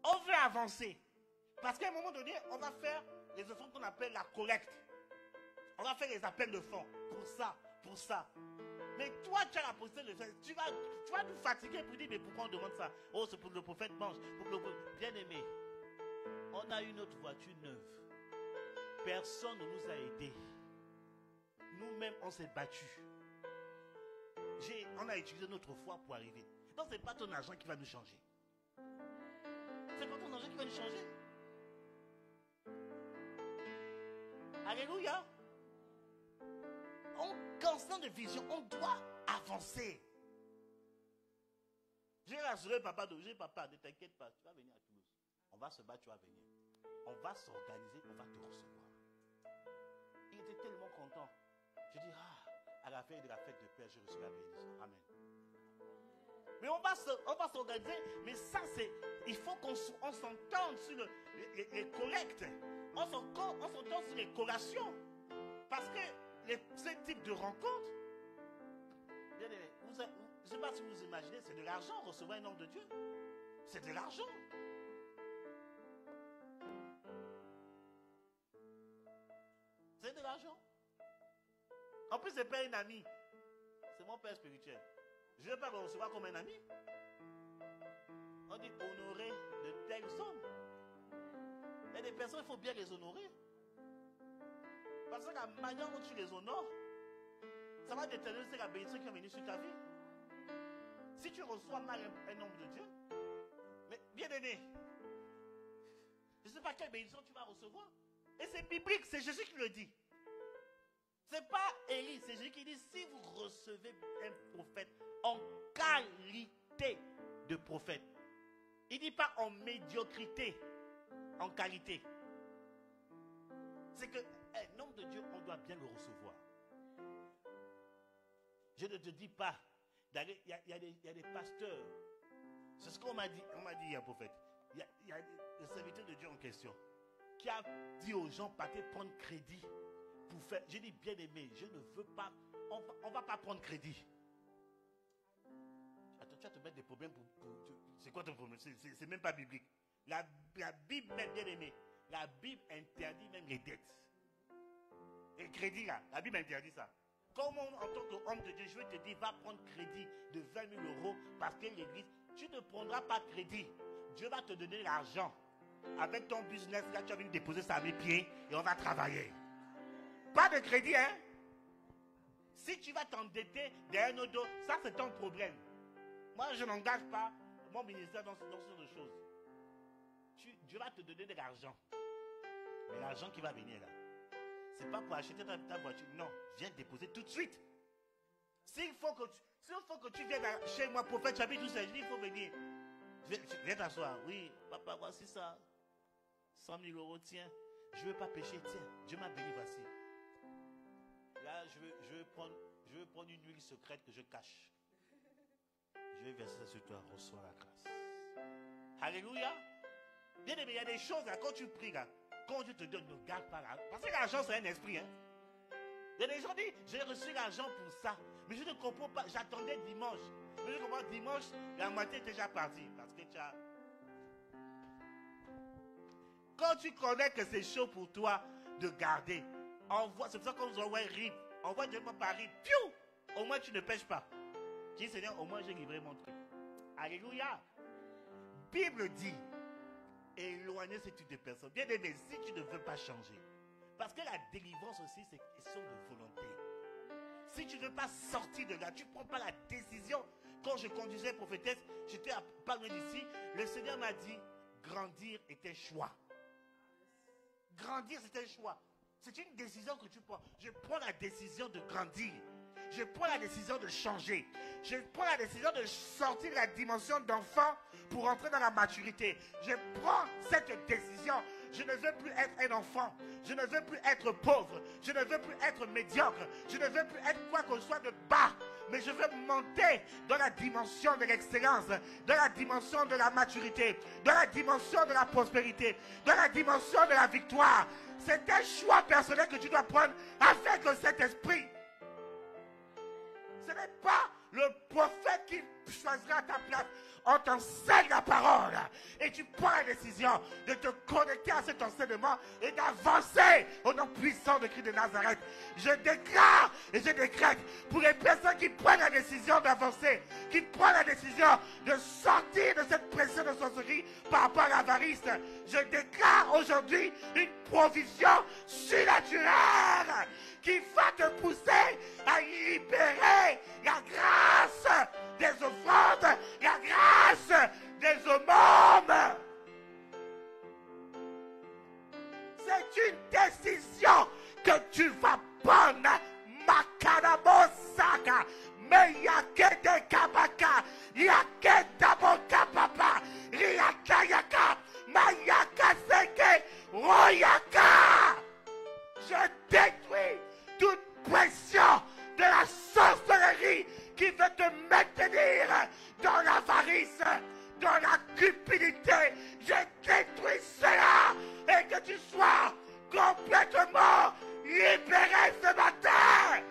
On veut avancer. Parce qu'à un moment donné, on va faire les offrandes qu'on appelle la collecte. On va faire les appels de fonds. Pour ça. Mais toi, tu as la possibilité de le faire. Tu vas nous fatiguer pour dire, mais pourquoi on demande ça? Oh, c'est pour que le prophète mange. Bien aimé, on a une autre voiture neuve. Personne ne nous a aidés. Nous-mêmes, on s'est battus. On a utilisé notre foi pour arriver. Donc, ce n'est pas ton argent qui va nous changer. Ce n'est pas ton argent qui va nous changer. Alléluia. Constant de vision, on doit avancer. J'ai rassuré papa, ne t'inquiète pas, tu vas venir à Toulouse. On va se battre, tu vas venir. On va s'organiser, on va te recevoir. Il était tellement content. Je dis, à la fin de la fête de Père, j'ai reçu la bénédiction. Amen. Mais on va s'organiser, mais ça c'est, il faut qu'on s'entende sur les collectes. On s'entende sur les collations. Parce que ce type de rencontre, je ne sais pas si vous imaginez, c'est de l'argent, recevoir un homme de Dieu. C'est de l'argent. C'est de l'argent. En plus, c'est pas un ami. C'est mon père spirituel. Je ne veux pas me recevoir comme un ami. On dit honorer de telles sommes. Et des personnes, il faut bien les honorer. Parce que la manière dont tu les honores, ça va déterminer la bénédiction qui va venir sur ta vie. Si tu reçois mal un homme de Dieu, mais bien aimé, je ne sais pas quelle bénédiction tu vas recevoir. Et c'est biblique, c'est Jésus qui le dit. Ce n'est pas Élie, c'est Jésus qui dit, si vous recevez un prophète en qualité de prophète, il ne dit pas en médiocrité, en qualité. C'est qu'un homme de Dieu, on doit bien le recevoir. Je ne te dis pas, il y a des pasteurs, c'est ce qu'on m'a dit, il y a un prophète, il y a le serviteur de Dieu en question, qui a dit aux gens, partez prendre crédit pour faire. J'ai dit, bien aimé, je ne veux pas, on ne va pas prendre crédit. Attends, tu vas te mettre des problèmes c'est quoi ton problème? C'est même pas biblique. La Bible, même bien aimé, la Bible interdit même les dettes. Et le crédit là, la Bible interdit ça. Comment en tant qu'homme de Dieu, je vais te dire, va prendre crédit de 20 000 euros parce que l'église, tu ne prendras pas crédit. Dieu va te donner l'argent. Avec ton business, là, tu vas venir déposer ça à mes pieds et on va travailler. Pas de crédit, hein? Si tu vas t'endetter derrière nos dos, ça c'est ton problème. Moi, je n'engage pas mon ministère dans ce genre de choses. Dieu va te donner de l'argent. Mais l'argent qui va venir là, c'est pas pour acheter ta voiture. Non, viens déposer tout de suite. S'il faut que tu viennes chez moi, prophète, tu habites tout seul, il faut venir. Viens t'asseoir. Oui, papa, voici ça. 100 000 euros, tiens. Je ne veux pas pécher, tiens. Dieu m'a béni, voici. Là, je veux prendre une huile secrète que je cache. Je vais verser ça sur toi. Reçois la grâce. Alléluia. Bien aimé, il y a des choses là, quand tu pries là, quand Dieu te donne, ne garde pas l'argent. Parce que l'argent, c'est un esprit. Hein? Il y a des gens qui disent, j'ai reçu l'argent pour ça. Mais je ne comprends pas. J'attendais dimanche. Mais je comprends, dimanche, la moitié est déjà partie. Parce que tu as... Quand tu connais que c'est chaud pour toi de garder, envoie, c'est pour ça qu'on vous envoie RIP. Envoie directement par RIP. Piou! Au moins tu ne pêches pas. Tu dis, Seigneur, au moins j'ai livré mon truc. Alléluia. Bible dit, éloignez ce type de personnes. Bien aimé, si tu ne veux pas changer, parce que la délivrance aussi, c'est une question de volonté. Si tu ne veux pas sortir de là, tu ne prends pas la décision. Quand je conduisais prophétesse, j'étais pas loin d'ici, le Seigneur m'a dit, grandir est un choix. Grandir, c'est un choix. C'est une décision que tu prends. Je prends la décision de grandir. Je prends la décision de changer. Je prends la décision de sortir de la dimension d'enfant pour entrer dans la maturité. Je prends cette décision. Je ne veux plus être un enfant. Je ne veux plus être pauvre. Je ne veux plus être médiocre. Je ne veux plus être quoi que ce soit de bas. Mais je veux monter dans la dimension de l'excellence, dans la dimension de la maturité, dans la dimension de la prospérité, dans la dimension de la victoire. C'est un choix personnel que tu dois prendre avec le Saint-Esprit. Ce n'est pas le prophète qui choisira à ta place. On t'enseigne la parole et tu prends la décision de te connecter à cet enseignement et d'avancer au nom puissant de Christ de Nazareth. Je déclare et je décrète pour les personnes qui prennent la décision d'avancer, qui prennent la décision de sortir de cette pression de sorcellerie par rapport à l'avarice. Je déclare aujourd'hui une provision surnaturelle qui va te pousser à libérer la grâce des offrandes, la grâce des aumônes. C'est une décision que tu vas prendre. Makanamosaka, meyakete kabaka, yaketa boka papa, riakayaka, mayakaseke, royaka. Je détruis toute pression de la sorcellerie qui veut te maintenir dans l'avarice, dans la cupidité. Je détruis cela et que tu sois complètement libéré ce matin.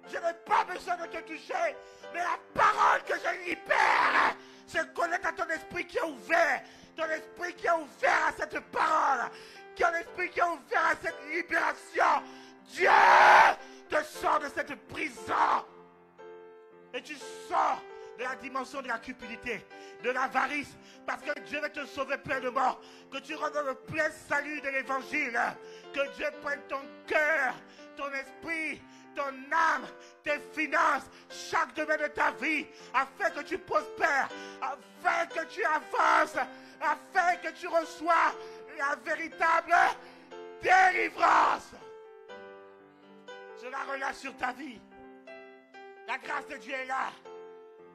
Je n'ai pas besoin de te toucher, mais la parole que je libère se connecte à ton esprit qui est ouvert. ton esprit qui est ouvert à cette parole, ton esprit qui est ouvert à cette libération, Dieu te sort de cette prison. Et tu sors de la dimension de la cupidité, de l'avarice, parce que Dieu veut te sauver pleinement, que tu rentres dans le plein salut de l'évangile, que Dieu prenne ton cœur, ton esprit, ton âme, tes finances, chaque domaine de ta vie, afin que tu prospères, afin que tu avances, afin que tu reçois la véritable délivrance. Je la relâche sur ta vie. La grâce de Dieu est là.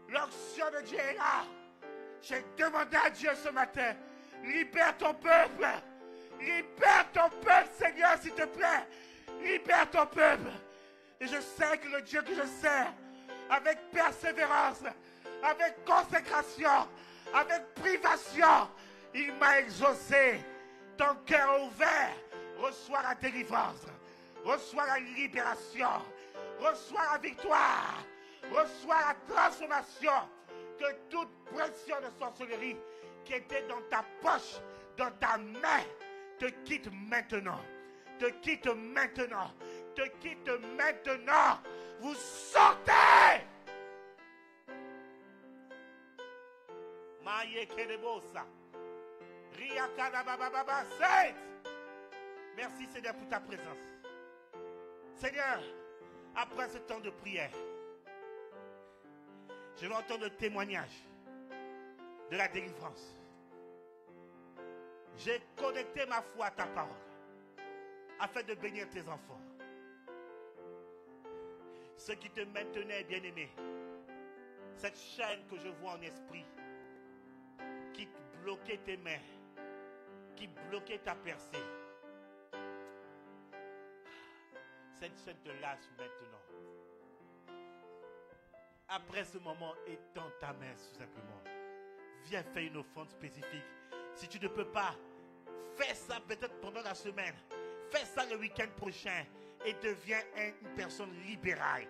L'onction de Dieu est là. J'ai demandé à Dieu ce matin, libère ton peuple. Libère ton peuple, Seigneur, s'il te plaît. Libère ton peuple. Et je sais que le Dieu que je sers, avec persévérance, avec consécration, avec privation, il m'a exaucé. Ton cœur ouvert, reçois la délivrance, reçois la libération, reçois la victoire, reçois la transformation. Que toute pression de sorcellerie qui était dans ta poche, dans ta main, te quitte maintenant. Te quitte maintenant. Te quitte maintenant. Vous sortez. Merci Seigneur pour ta présence. Seigneur, après ce temps de prière, je vais entendre le témoignage de la délivrance. J'ai connecté ma foi à ta parole afin de bénir tes enfants. Ceux qui te maintenaient, bien-aimés, cette chaîne que je vois en esprit, qui bloquait tes mains, qui bloquait ta percée, cette chaîne te lâche maintenant. Après ce moment, étends ta main tout simplement. Viens faire une offrande spécifique. Si tu ne peux pas, fais ça peut-être pendant la semaine. Fais ça le week-end prochain et deviens une personne libérale.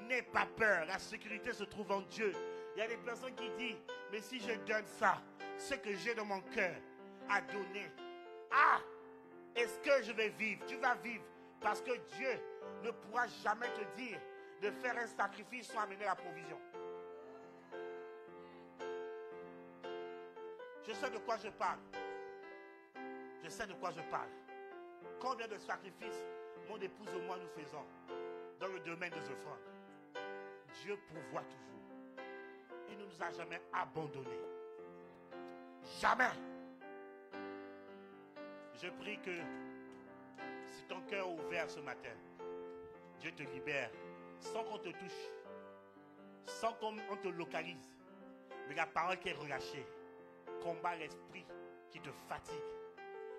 N'aie pas peur, la sécurité se trouve en Dieu. Il y a des personnes qui disent, mais si je donne ça, ce que j'ai dans mon cœur à donner, est-ce que je vais vivre? Tu vas vivre parce que Dieu ne pourra jamais te dire de faire un sacrifice sans amener la provision. Je sais de quoi je parle. Je sais de quoi je parle. Combien de sacrifices mon épouse et moi nous faisons dans le domaine des offrandes. Dieu pourvoit toujours. Il ne nous a jamais abandonnés. Jamais. Je prie que si ton cœur est ouvert ce matin, Dieu te libère sans qu'on te touche, sans qu'on te localise. Mais la parole qui est relâchée combat l'esprit qui te fatigue.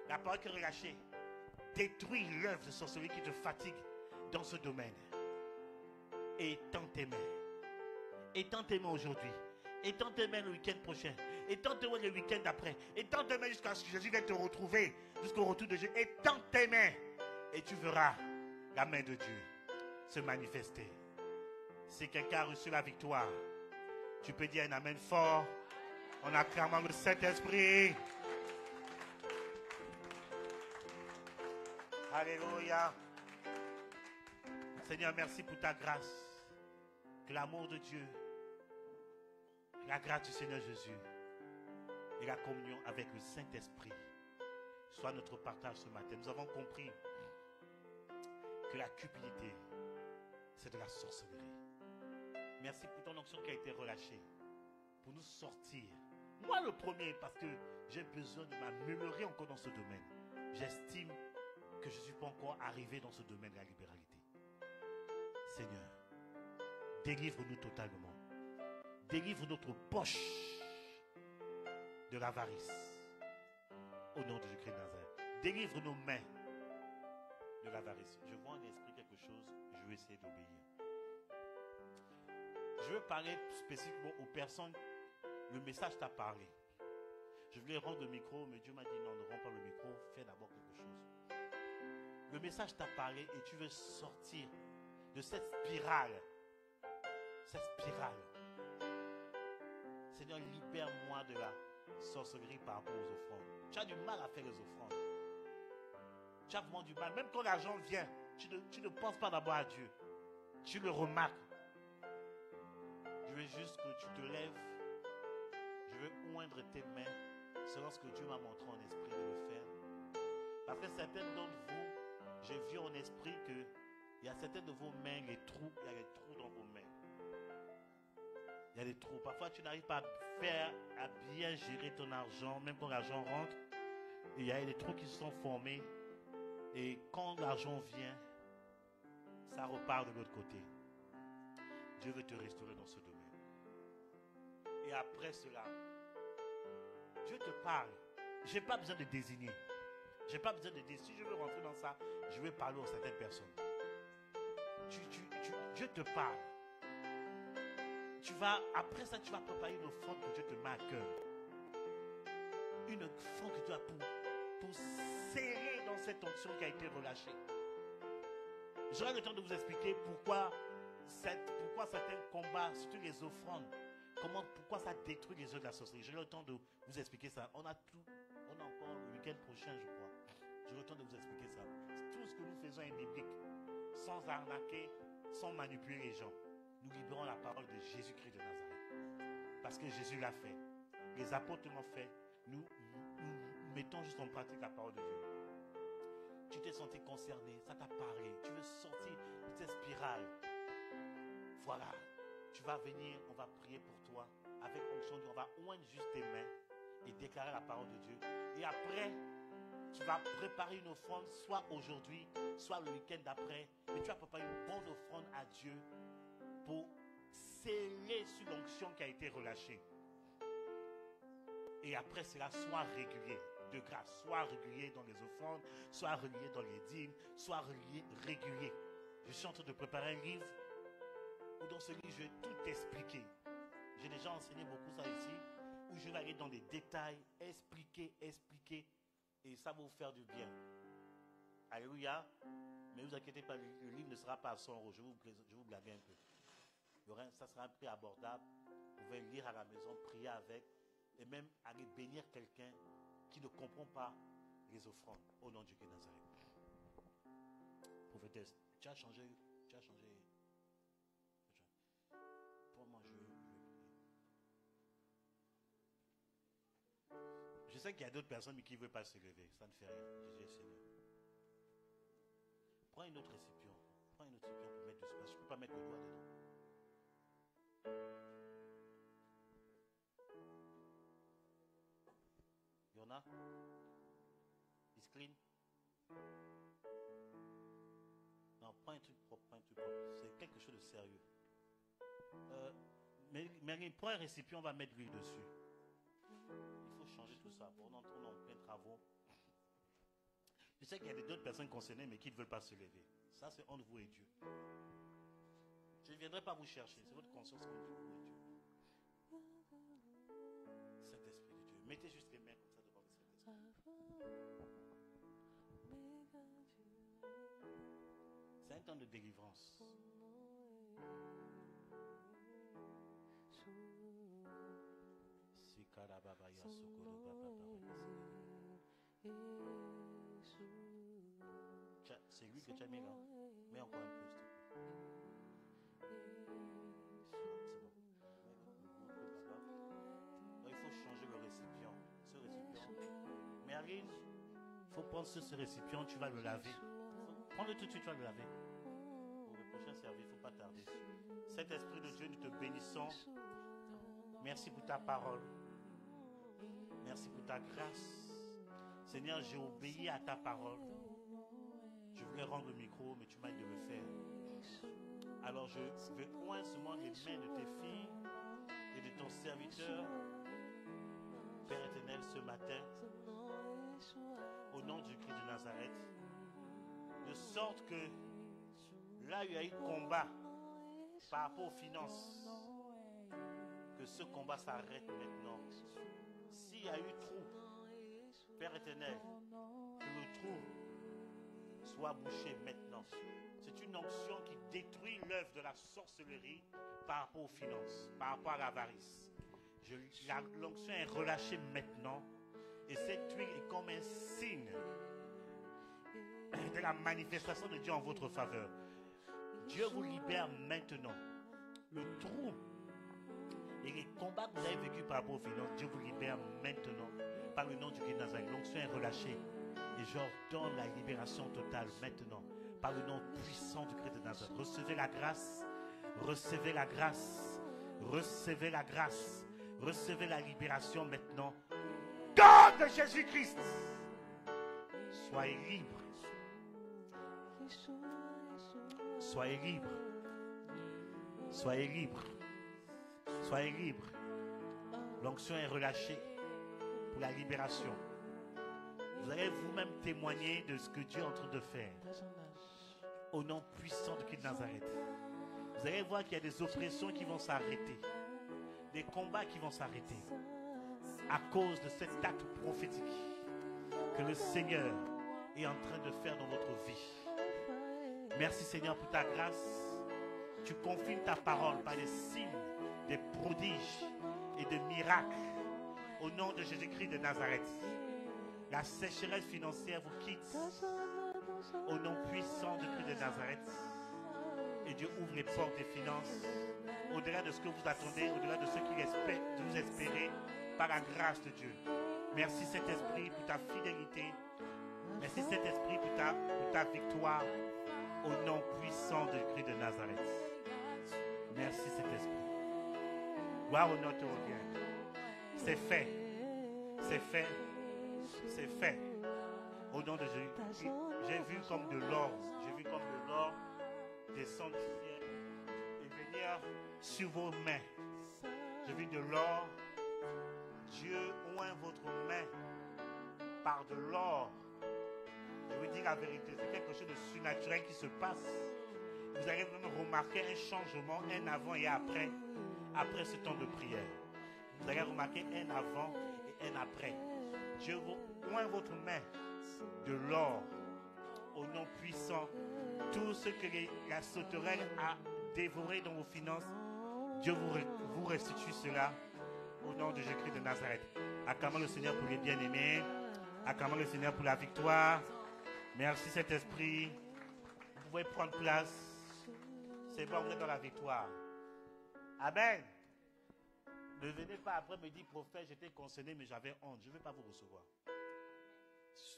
La parole qui est relâchée détruit l'œuvre de sorcellerie qui te fatigue dans ce domaine. Et étends tes mains. Étends tes mains aujourd'hui. Étends tes mains le week-end prochain. Étends tes mains le week-end d'après. Étends tes mains jusqu'à ce que Jésus vienne te retrouver. Jusqu'au retour de Jésus. Étends tes mains. Et tu verras la main de Dieu se manifester. Si quelqu'un a reçu la victoire, tu peux dire un amen fort en acclamant le Saint-Esprit. Alléluia. Seigneur, merci pour ta grâce. Que l'amour de Dieu, la grâce du Seigneur Jésus et la communion avec le Saint-Esprit soit notre partage ce matin. Nous avons compris que la cupidité, c'est de la sorcellerie. Merci pour ton onction qui a été relâchée pour nous sortir. Moi le premier, parce que j'ai besoin de m'améliorer encore dans ce domaine. J'estime que je ne suis pas encore arrivé dans ce domaine de la libéralité. Seigneur, délivre-nous totalement. Délivre notre poche de l'avarice. Au nom de Jésus-Christ de Nazareth. Délivre nos mains de l'avarice. Je vois en esprit quelque chose, je vais essayer d'obéir. Je veux parler spécifiquement aux personnes. Le message t'a parlé. Je voulais rendre le micro, mais Dieu m'a dit non, ne rends pas le micro, fais d'abord quelque chose. Le message t'a parlé et tu veux sortir de cette spirale. Cette spirale. Seigneur, libère-moi de sorcellerie par rapport aux offrandes. Tu as du mal à faire les offrandes. Tu as vraiment du mal. Même quand l'argent vient, tu ne penses pas d'abord à Dieu. Tu le remarques. Je veux juste que tu te lèves. Je veux oindre tes mains selon ce que Dieu m'a montré en esprit de le faire. Parce que certaines d'entre vous, j'ai vu en esprit que il y a certaines de vos mains, il y a des trous dans vos mains. Il y a des trous. Parfois, tu n'arrives pas à bien gérer ton argent, même quand l'argent rentre. Il y a des trous qui se sont formés. Et quand l'argent vient, ça repart de l'autre côté. Dieu veut te restaurer dans ce domaine. Et après cela, Dieu te parle. Je n'ai pas besoin de désigner. Je n'ai pas besoin de dire, si je veux rentrer dans ça, je vais parler aux certaines personnes. Dieu te parle. Après ça, tu vas préparer une offrande que Dieu te met à cœur. Une offrande que tu as pour serrer dans cette onction qui a été relâchée. J'aurai le temps de vous expliquer pourquoi certains combats, surtout les offrandes, pourquoi ça détruit les œuvres de la sorcellerie. J'aurai le temps de vous expliquer ça. On a encore le week-end prochain, je crois. J'aurai le temps de vous expliquer ça. Tout ce que nous faisons est biblique, sans arnaquer, sans manipuler les gens. Nous libérons la parole de Jésus-Christ de Nazareth. Parce que Jésus l'a fait. Les apôtres l'ont fait. Nous mettons juste en pratique la parole de Dieu. Tu t'es senti concerné, ça t'a parlé. Tu veux sortir de cette spirale. Voilà. Tu vas venir, on va prier pour toi. Avec onction, on va oindre juste tes mains et déclarer la parole de Dieu. Et après, tu vas préparer une offrande, soit aujourd'hui, soit le week-end d'après. Et tu vas préparer une bonne offrande à Dieu pour sceller sur l'onction qui a été relâchée. Et après cela, sois régulier de grâce, soit régulier dans les offrandes, soit régulier dans les dîmes, soit régulier. Je suis en train de préparer un livre où dans ce livre, je vais tout expliquer. J'ai déjà enseigné beaucoup ça ici, où je vais aller dans les détails, expliquer, et ça va vous faire du bien. Alléluia. Mais ne vous inquiétez pas, le livre ne sera pas à 100 €. Je vous blague un peu. Ça sera un prix abordable. Vous pouvez lire à la maison, prier avec, et même aller bénir quelqu'un qui ne comprend pas les offrandes au nom du Christ de Nazareth. Prophétesse, tu as changé. Pour moi, je vais prier. Je sais qu'il y a d'autres personnes qui ne veulent pas se lever. Ça ne fait rien. Jésus est Seigneur. Prends une autre récipient. Prends une autre récipient pour mettre dessus. Parce que je ne peux pas mettre le doigt dedans. Il y en a? It's clean? Non, prends un truc propre, C'est quelque chose de sérieux. Mais prends un récipient, on va mettre l'huile dessus. Il faut changer tout ça. On entre en plein travaux. Je sais qu'il y a d'autres personnes concernées, mais qui ne veulent pas se lever. Ça, c'est entre vous et Dieu. Je ne viendrai pas vous chercher. C'est votre conscience entre vous et Dieu. Saint-Esprit de Dieu. Mettez juste les mains comme ça devant le Saint-Esprit. C'est un temps de délivrance. C'est lui que tu as mis là. Mets encore un peu, s'il te plaît. Il faut changer le récipient. Ce récipient. Mais Aline, il faut prendre ce récipient, tu vas le laver. Prends-le tout de suite, tu vas le laver. Pour le prochain service, il ne faut pas tarder. Cet esprit de Dieu, nous te bénissons. Merci pour ta parole. Merci pour ta grâce. Seigneur, j'ai obéi à ta parole. Je voulais rendre le micro, mais tu m'as dit de le faire. Alors je vais oindre les mains de tes filles et de ton serviteur, Père éternel, ce matin, au nom du Christ de Nazareth, de sorte que là où il y a eu combat par rapport aux finances, que ce combat s'arrête maintenant. S'il y a eu trou, Père éternel, que le trou soit bouché maintenant. C'est une onction qui détruit l'œuvre de la sorcellerie par rapport aux finances, par rapport à l'avarice. L'onction est relâchée maintenant. Et cette huile est comme un signe de la manifestation de Dieu en votre faveur. Dieu vous libère maintenant. Le trou et les combats que vous avez vécus par rapport aux finances, Dieu vous libère maintenant. Par le nom du Christ de Nazareth, l'onction est relâchée. Et j'ordonne la libération totale maintenant. Par le nom puissant du Christ de Nazareth. Recevez la grâce. Recevez la grâce. Recevez la grâce. Recevez la libération maintenant. Nom de Jésus-Christ. Soyez libre. Soyez libre. Soyez libre. Soyez libre. L'onction est relâchée pour la libération. Vous allez vous-même témoigner de ce que Dieu est en train de faire. Au nom puissant de Christ de Nazareth. Vous allez voir qu'il y a des oppressions qui vont s'arrêter. Des combats qui vont s'arrêter. À cause de cet acte prophétique que le Seigneur est en train de faire dans votre vie. Merci Seigneur pour ta grâce. Tu confirmes ta parole par des signes, des prodiges et des miracles. Au nom de Jésus-Christ de Nazareth. La sécheresse financière vous quitte. Au nom puissant de Christ de Nazareth. Et Dieu ouvre les portes des finances. Au-delà de ce que vous attendez, au-delà de ce que vous espérez, par la grâce de Dieu. Merci Saint-Esprit pour ta fidélité. Merci Saint-Esprit pour ta victoire. Au nom puissant de Christ de Nazareth. Merci Saint-Esprit. Gloire au nom te revient. C'est fait. C'est fait. C'est fait. Au nom de Jésus. J'ai vu comme de l'or. J'ai vu comme de l'or descendre du ciel et venir sur vos mains. J'ai vu de l'or. Dieu oint votre main par de l'or. Je vous dis la vérité, c'est quelque chose de surnaturel qui se passe. Vous allez même remarquer un changement, un avant et après ce temps de prière. Vous allez remarquer un avant et un après. Dieu vous oint votre main de l'or au nom puissant. Tout ce que la sauterelle a dévoré dans vos finances, Dieu vous restitue cela. Au nom de Jésus-Christ de Nazareth. Acclamons le Seigneur pour les bien-aimés. Acclamons le Seigneur pour la victoire. Merci Saint-Esprit. Vous pouvez prendre place. C'est bon, vous êtes dans la victoire. Amen. Ne venez pas après me dire, prophète, j'étais concerné, mais j'avais honte. Je ne vais pas vous recevoir.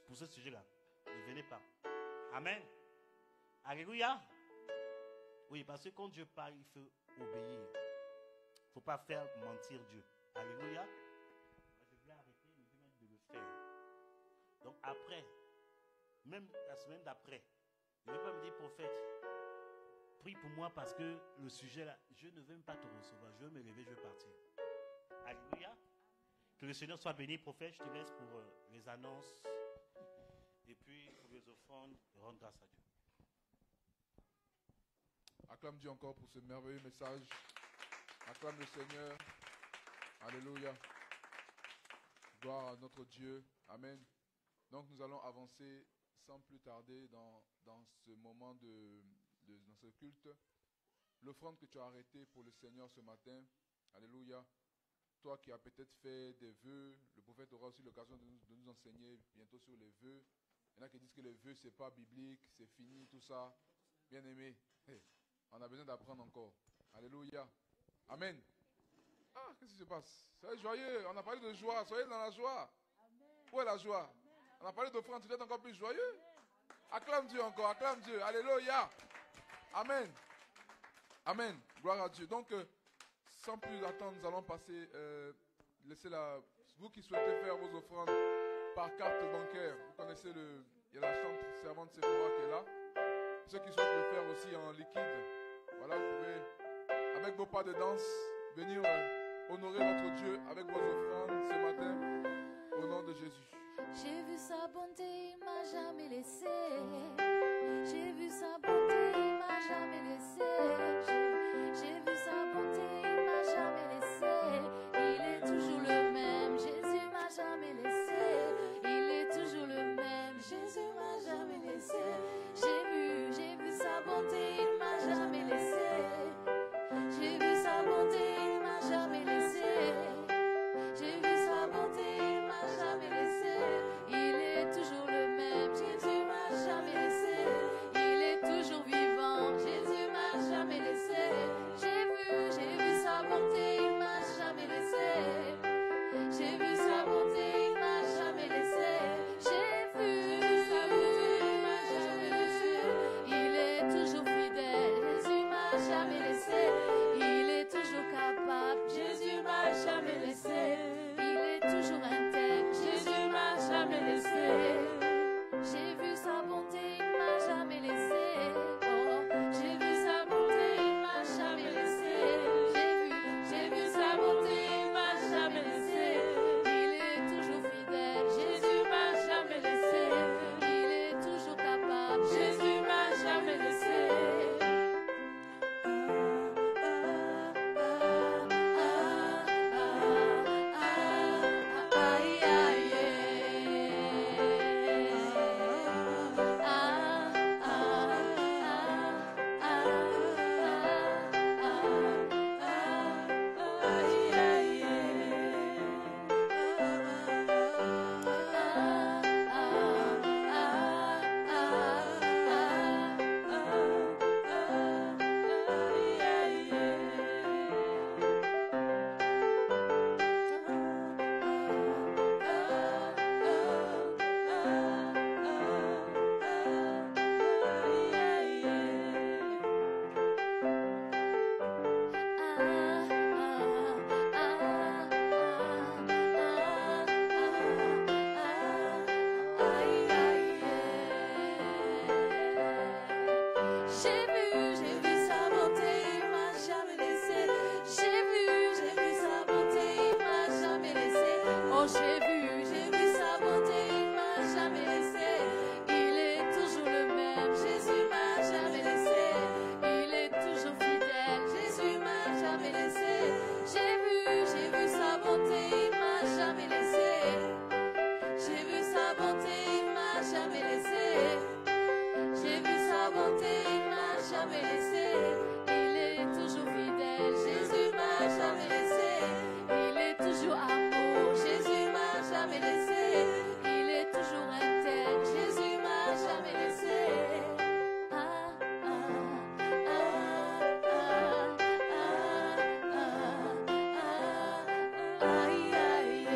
Pour ce sujet-là, ne venez pas. Amen. Alléluia. Oui, parce que quand Dieu parle, il faut obéir. Il ne faut pas faire mentir Dieu. Alléluia. Je vais arrêter, mais je vais même de le faire. Donc après, même la semaine d'après, ne vais pas me dire, prophète, prie pour moi parce que le sujet là, je ne veux même pas te recevoir. Je veux me lever, je veux partir. Alléluia. Que le Seigneur soit béni, prophète. Je te laisse pour les annonces et puis pour les offrandes et rendre grâce à Dieu. Acclame Dieu encore pour ce merveilleux message. Acclame le Seigneur. Alléluia. Gloire à notre Dieu. Amen. Donc nous allons avancer sans plus tarder dans ce moment dans ce culte. L'offrande que tu as arrêtée pour le Seigneur ce matin. Alléluia. Toi qui as peut-être fait des vœux, le prophète aura aussi l'occasion de nous enseigner bientôt sur les vœux. Il y en a qui disent que les vœux, ce n'est pas biblique, c'est fini, tout ça. Bien aimé, on a besoin d'apprendre encore. Alléluia. Amen. Ah, qu'est-ce qui se passe? Soyez joyeux. On a parlé de joie. Soyez dans la joie. Amen. Où est la joie? Amen. On a parlé d'offrande. Tu es encore plus joyeux. Amen. Acclame Dieu encore. Acclame Dieu. Alléluia. Amen. Amen. Gloire à Dieu. Donc, sans plus attendre, nous allons passer. Vous qui souhaitez faire vos offrandes par carte bancaire, vous connaissez il y a la servante Sephora qui est là. Ceux qui souhaitent le faire aussi en liquide, voilà, vous pouvez, avec vos pas de danse, venir honorer notre Dieu avec vos offrandes ce matin, au nom de Jésus. J'ai vu sa bonté, il m'a jamais laissé. J'ai vu sa bonté, il m'a jamais laissé. J'ai vu sa bonté, il m'a jamais laissé. Il est toujours le même, Jésus m'a jamais laissé. Il est toujours le même, Jésus m'a jamais laissé. J'ai vu sa bonté, il m'a jamais laissé. J'ai vu sa bonté, il m'a jamais laissé. toujours intègre. Jésus m'a jamais laissé. J'ai vu sa bonté, il m'a jamais laissé. Oh, j'ai vu sa bonté, il m'a jamais laissé. J'ai vu sa bonté, il m'a jamais laissé. Il est toujours fidèle. Jésus m'a jamais laissé. Il est toujours capable. Jésus m'a jamais laissé. Aïe, aïe, J'ai vu sa bonté, il m'a jamais laissé. J'ai vu sa bonté, il m'a jamais laissé. Oh, j'ai vu sa bonté, il m'a jamais laissé. Il est toujours le même, Jésus m'a jamais laissé. Il est toujours fidèle, Jésus m'a jamais laissé. J'ai vu sa bonté, il m'a jamais laissé. J'ai vu sa bonté, il m'a jamais laissé. J'ai vu sa bonté, il m'a jamais laissé. Il est toujours fidèle, Jésus m'a jamais laissé. Il est toujours amour, Jésus m'a jamais laissé. Il est toujours intègre, Jésus m'a jamais laissé. Ah, ah, ah, ah, ah, ah, ah, aïe, aïe,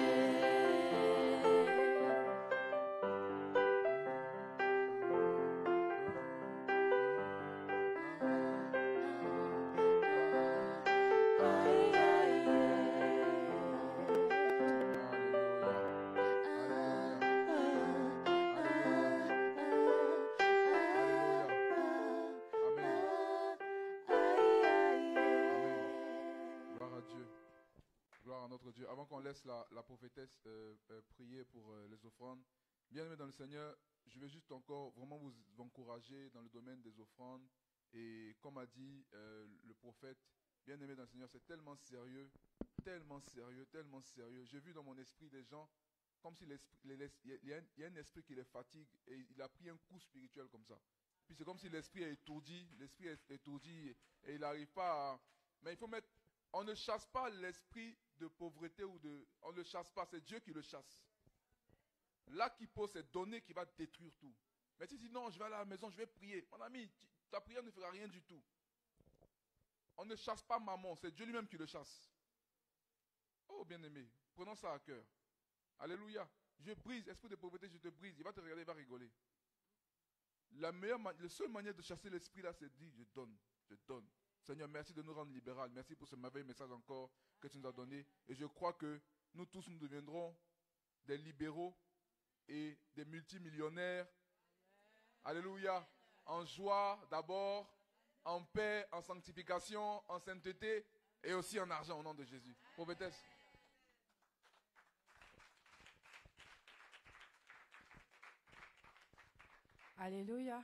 Gloire à Dieu. Gloire à notre Dieu. Avant qu'on laisse la prophétesse prier pour les offrandes, bien-aimés dans le Seigneur, je vais juste encore vraiment vous encourager dans le domaine des offrandes. Et comme a dit le prophète, bien-aimés dans le Seigneur, c'est tellement sérieux, tellement sérieux, tellement sérieux. J'ai vu dans mon esprit des gens, comme si il y a un esprit qui les fatigue et il a pris un coup spirituel comme ça. Puis c'est comme si l'esprit est étourdi et il n'arrive pas à... Mais il faut mettre... On ne chasse pas l'esprit de pauvreté ou de... On ne le chasse pas, c'est Dieu qui le chasse. Là qui pose ces données qui va détruire tout. Mais si tu dis non, je vais aller à la maison, je vais prier. Mon ami, ta prière ne fera rien du tout. On ne chasse pas maman, c'est Dieu lui-même qui le chasse. Oh bien-aimé, prenons ça à cœur. Alléluia. Je brise, esprit de pauvreté, je te brise. Il va te regarder, il va rigoler. La seule manière de chasser l'esprit là, c'est de dire, je donne, je donne. Seigneur, merci de nous rendre libéral. Merci pour ce merveilleux message encore que tu nous as donné. Et je crois que nous tous, nous deviendrons des libéraux et des multimillionnaires. Alléluia. En joie d'abord, en paix, en sanctification, en sainteté et aussi en argent au nom de Jésus. Prophétesse. Alléluia.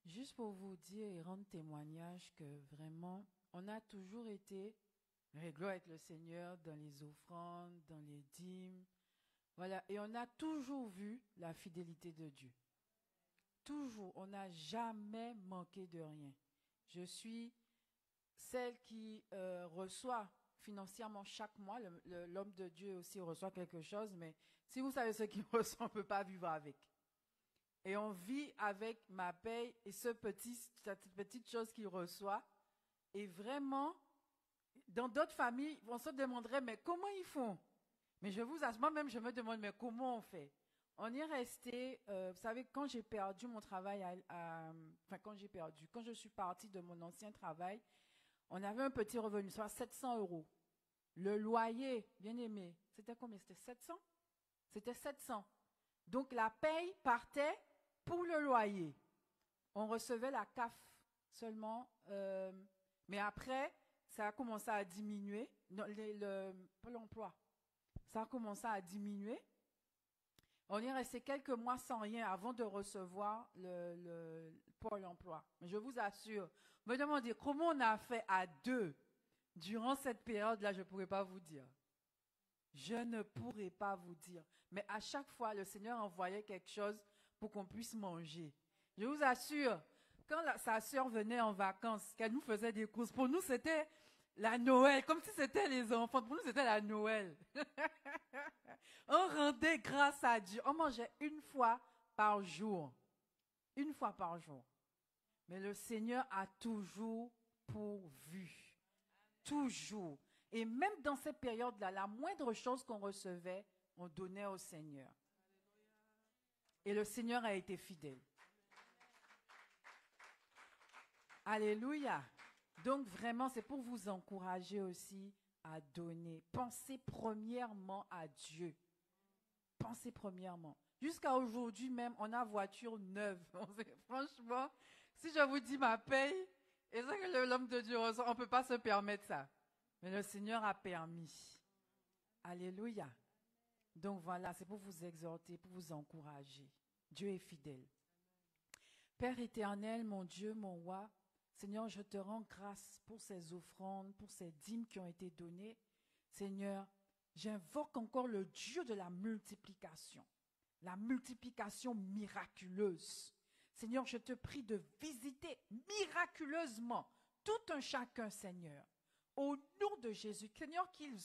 Juste pour vous dire et rendre témoignage que vraiment, on a toujours été réglo avec le Seigneur dans les offrandes, dans les dîmes. Voilà. Et on a toujours vu la fidélité de Dieu. Toujours. On n'a jamais manqué de rien. Je suis celle qui reçoit financièrement chaque mois. L'homme de Dieu aussi reçoit quelque chose, mais si vous savez ce qu'il reçoit, on ne peut pas vivre avec. Et on vit avec ma paye et cette petite chose qu'il reçoit. Et vraiment, dans d'autres familles, on se demanderait, mais comment ils font? Mais je vous assure, moi-même, je me demande, mais comment on fait? On est resté, vous savez, quand j'ai perdu mon travail, quand je suis partie de mon ancien travail, on avait un petit revenu, soit 700 €. Le loyer, bien aimé, c'était combien? C'était 700? C'était 700. Donc la paye partait pour le loyer. On recevait la CAF seulement, mais après, ça a commencé à diminuer. Non, le Pôle emploi, ça a commencé à diminuer. On est resté quelques mois sans rien avant de recevoir le Pôle emploi. Mais je vous assure, vous me demandez comment on a fait à deux durant cette période-là, je ne pourrais pas vous dire. Je ne pourrais pas vous dire. Mais à chaque fois, le Seigneur envoyait quelque chose pour qu'on puisse manger. Je vous assure, quand sa sœur venait en vacances, qu'elle nous faisait des courses, pour nous, c'était la Noël, comme si c'était les enfants. Pour nous, c'était la Noël. On rendait grâce à Dieu. On mangeait une fois par jour. Une fois par jour. Mais le Seigneur a toujours pourvu. Toujours. Et même dans ces périodes-là, la moindre chose qu'on recevait, on donnait au Seigneur. Et le Seigneur a été fidèle. Alléluia. Donc vraiment, c'est pour vous encourager aussi à donner. Pensez premièrement à Dieu. Pensez premièrement. Jusqu'à aujourd'hui même, on a voiture neuve. Franchement, si je vous dis ma paye, et ça que l'homme de Dieu reçoit, on ne peut pas se permettre ça. Mais le Seigneur a permis. Alléluia. Donc voilà, c'est pour vous exhorter, pour vous encourager. Dieu est fidèle. Père éternel, mon Dieu, mon roi, Seigneur, je te rends grâce pour ces offrandes, pour ces dîmes qui ont été données. Seigneur, j'invoque encore le Dieu de la multiplication miraculeuse. Seigneur, je te prie de visiter miraculeusement tout un chacun, Seigneur. Au nom de Jésus, Seigneur, qu'ils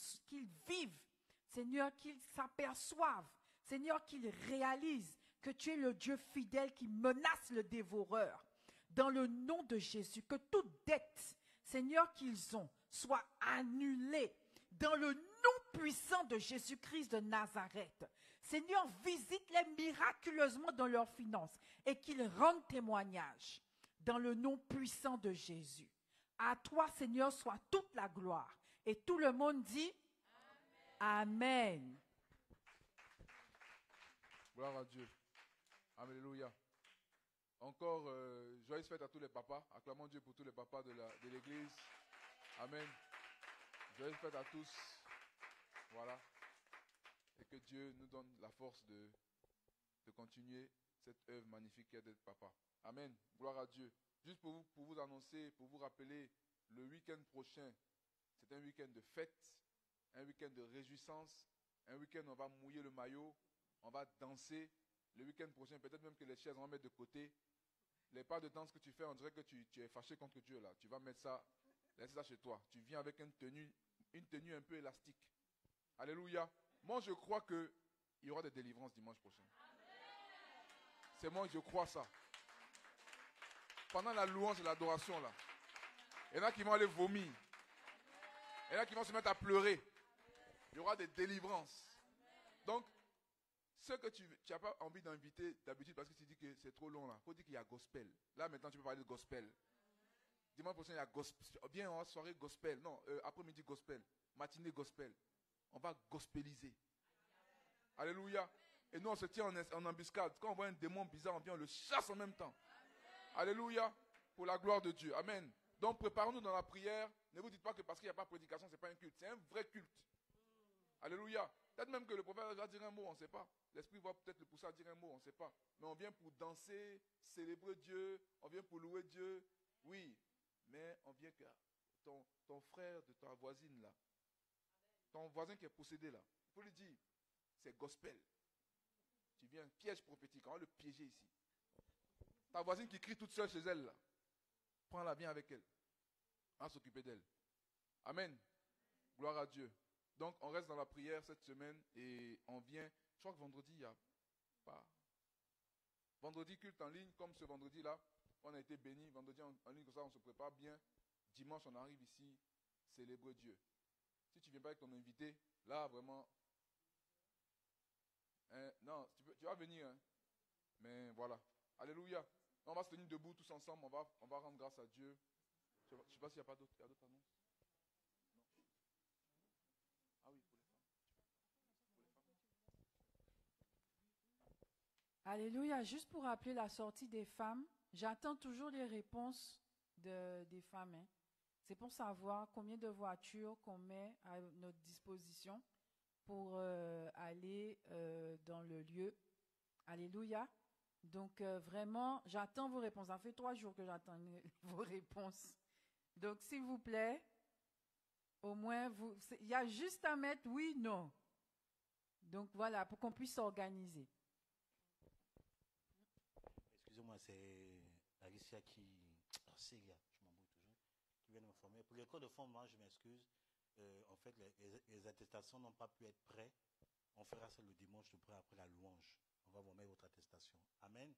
vivent, Seigneur, qu'ils s'aperçoivent, Seigneur, qu'ils réalisent que tu es le Dieu fidèle qui menace le dévoreur. Dans le nom de Jésus, que toute dette, Seigneur, qu'ils ont, soit annulée. Dans le nom puissant de Jésus-Christ de Nazareth. Seigneur, visite-les miraculeusement dans leurs finances et qu'ils rendent témoignage. Dans le nom puissant de Jésus. À toi, Seigneur, soit toute la gloire. Et tout le monde dit Amen. Amen. Gloire à Dieu. Alléluia. Encore, joyeuse fête à tous les papas. Acclamons Dieu pour tous les papas de l'église. Amen. Joyeuse fête à tous. Voilà. Et que Dieu nous donne la force de continuer cette œuvre magnifique qui est d'être papa. Amen. Gloire à Dieu. Juste pour vous annoncer, pour vous rappeler, le week-end prochain, c'est un week-end de fête, un week-end de réjouissance, un week-end où on va mouiller le maillot, on va danser. Le week-end prochain, peut-être même que les chaises, on va mettre de côté. Les pas de danse que tu fais, on dirait que tu es fâché contre Dieu là. Tu vas mettre ça, laisse ça chez toi. Tu viens avec une tenue un peu élastique. Alléluia. Moi, je crois qu'il y aura des délivrances dimanche prochain. C'est moi, je crois ça. Pendant la louange et l'adoration là, il y en a qui vont aller vomir. Il y en a qui vont se mettre à pleurer. Il y aura des délivrances. Donc, ceux que tu n'as pas envie d'inviter d'habitude parce que tu dis que c'est trop long là, il faut dire qu'il y a gospel. Là maintenant tu peux parler de gospel. Dimanche prochain il y a gospel. Bien en soirée gospel. Non, après-midi gospel. Matinée gospel. On va gospeliser. Alléluia. Et nous on se tient en embuscade. Quand on voit un démon bizarre, on vient, on le chasse en même temps. Alléluia. Pour la gloire de Dieu. Amen. Donc préparons-nous dans la prière. Ne vous dites pas que parce qu'il n'y a pas de prédication, ce n'est pas un culte. C'est un vrai culte. Alléluia. Peut-être même que le prophète va dire un mot, on ne sait pas. L'Esprit va peut-être le pousser à dire un mot, on ne sait pas. Mais on vient pour danser, célébrer Dieu, on vient pour louer Dieu. Oui, mais on vient que ton frère de ta voisine là, ton voisin qui est possédé là, il faut lui dire, c'est gospel. Tu viens, piège prophétique, on va le piéger ici. Ta voisine qui crie toute seule chez elle là, prends-la, viens avec elle. On va s'occuper d'elle. Amen. Gloire à Dieu. Donc, on reste dans la prière cette semaine et on vient. Je crois que vendredi, il n'y a pas. Vendredi, culte en ligne, comme ce vendredi-là, on a été bénis. Vendredi en ligne, comme ça, on se prépare bien. Dimanche, on arrive ici, célébrer Dieu. Si tu ne viens pas avec ton invité, là, vraiment. Non, tu vas venir. Hein. Mais voilà. Alléluia. On va se tenir debout tous ensemble. On va rendre grâce à Dieu. Je ne sais pas s'il y a pas d'autres annonces. Alléluia. Juste pour rappeler la sortie des femmes, j'attends toujours les réponses des femmes. Hein. C'est pour savoir combien de voitures qu'on met à notre disposition pour aller dans le lieu. Alléluia. Donc vraiment, j'attends vos réponses. Ça fait 3 jours que j'attends vos réponses. Donc s'il vous plaît, au moins, il y a juste à mettre oui, non. Donc voilà, pour qu'on puisse s'organiser. Excusez-moi, c'est Alicia qui... Oh, c'est gars, je m'embrouille toujours. Qui vient de m'informer. Pour le code de fondement, je m'excuse. En fait, les attestations n'ont pas pu être prêtes. On fera ça le dimanche de près après la louange. On va vous mettre votre attestation. Amen.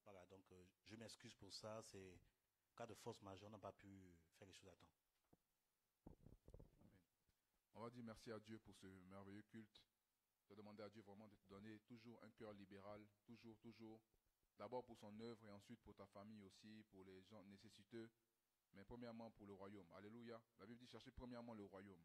Voilà, donc je m'excuse pour ça. C'est cas de force majeure, on n'a pas pu faire les choses à temps. Amen. On va dire merci à Dieu pour ce merveilleux culte. Je vais demander à Dieu vraiment de te donner toujours un cœur libéral, toujours. D'abord pour son œuvre et ensuite pour ta famille aussi, pour les gens nécessiteux. Mais premièrement pour le royaume. Alléluia. La Bible dit chercher premièrement le royaume.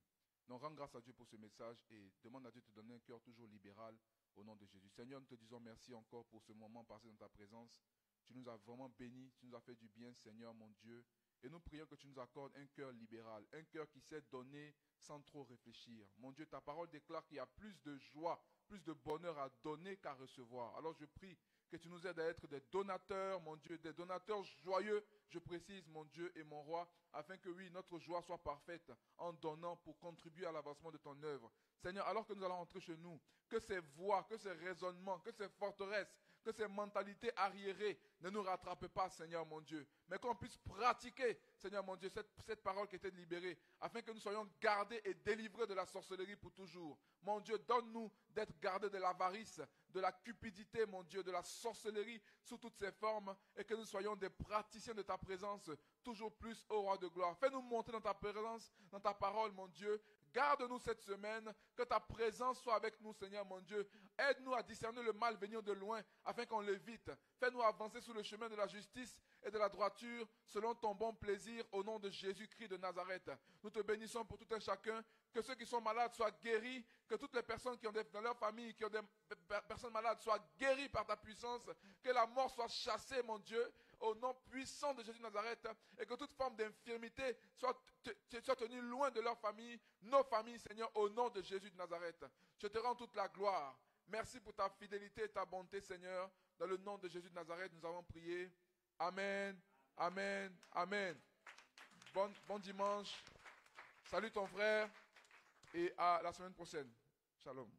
Donc rends grâce à Dieu pour ce message et demande à Dieu de te donner un cœur toujours libéral au nom de Jésus. Seigneur, nous te disons merci encore pour ce moment passé dans ta présence. Tu nous as vraiment bénis, tu nous as fait du bien, Seigneur mon Dieu. Et nous prions que tu nous accordes un cœur libéral, un cœur qui sait donner sans trop réfléchir. Mon Dieu, ta parole déclare qu'il y a plus de joie, plus de bonheur à donner qu'à recevoir. Alors je prie que tu nous aides à être des donateurs, mon Dieu, des donateurs joyeux, je précise, mon Dieu et mon roi, afin que oui, notre joie soit parfaite en donnant pour contribuer à l'avancement de ton œuvre. Seigneur, alors que nous allons rentrer chez nous, que ces voix, que ces raisonnements, que ces forteresses, que ces mentalités arriérées ne nous rattrapent pas, Seigneur mon Dieu, mais qu'on puisse pratiquer, Seigneur mon Dieu, cette parole qui était libérée, afin que nous soyons gardés et délivrés de la sorcellerie pour toujours. Mon Dieu, donne-nous d'être gardés de l'avarice, de la cupidité, mon Dieu, de la sorcellerie sous toutes ses formes, et que nous soyons des praticiens de ta présence, toujours plus au roi de gloire. Fais-nous monter dans ta présence, dans ta parole, mon Dieu. Garde-nous cette semaine, que ta présence soit avec nous, Seigneur mon Dieu. Aide-nous à discerner le mal venir de loin, afin qu'on l'évite. Fais-nous avancer sur le chemin de la justice et de la droiture, selon ton bon plaisir, au nom de Jésus-Christ de Nazareth. Nous te bénissons pour tout un chacun, que ceux qui sont malades soient guéris, que toutes les personnes qui ont dans leur famille, qui ont des personnes malades, soient guéries par ta puissance, que la mort soit chassée, mon Dieu, au nom puissant de Jésus de Nazareth, et que toute forme d'infirmité soit tenue loin de leur famille, nos familles, Seigneur, au nom de Jésus de Nazareth. Je te rends toute la gloire. Merci pour ta fidélité et ta bonté, Seigneur. Dans le nom de Jésus de Nazareth, nous avons prié. Amen, amen, amen. Bon dimanche. Salut ton frère et à la semaine prochaine. Shalom.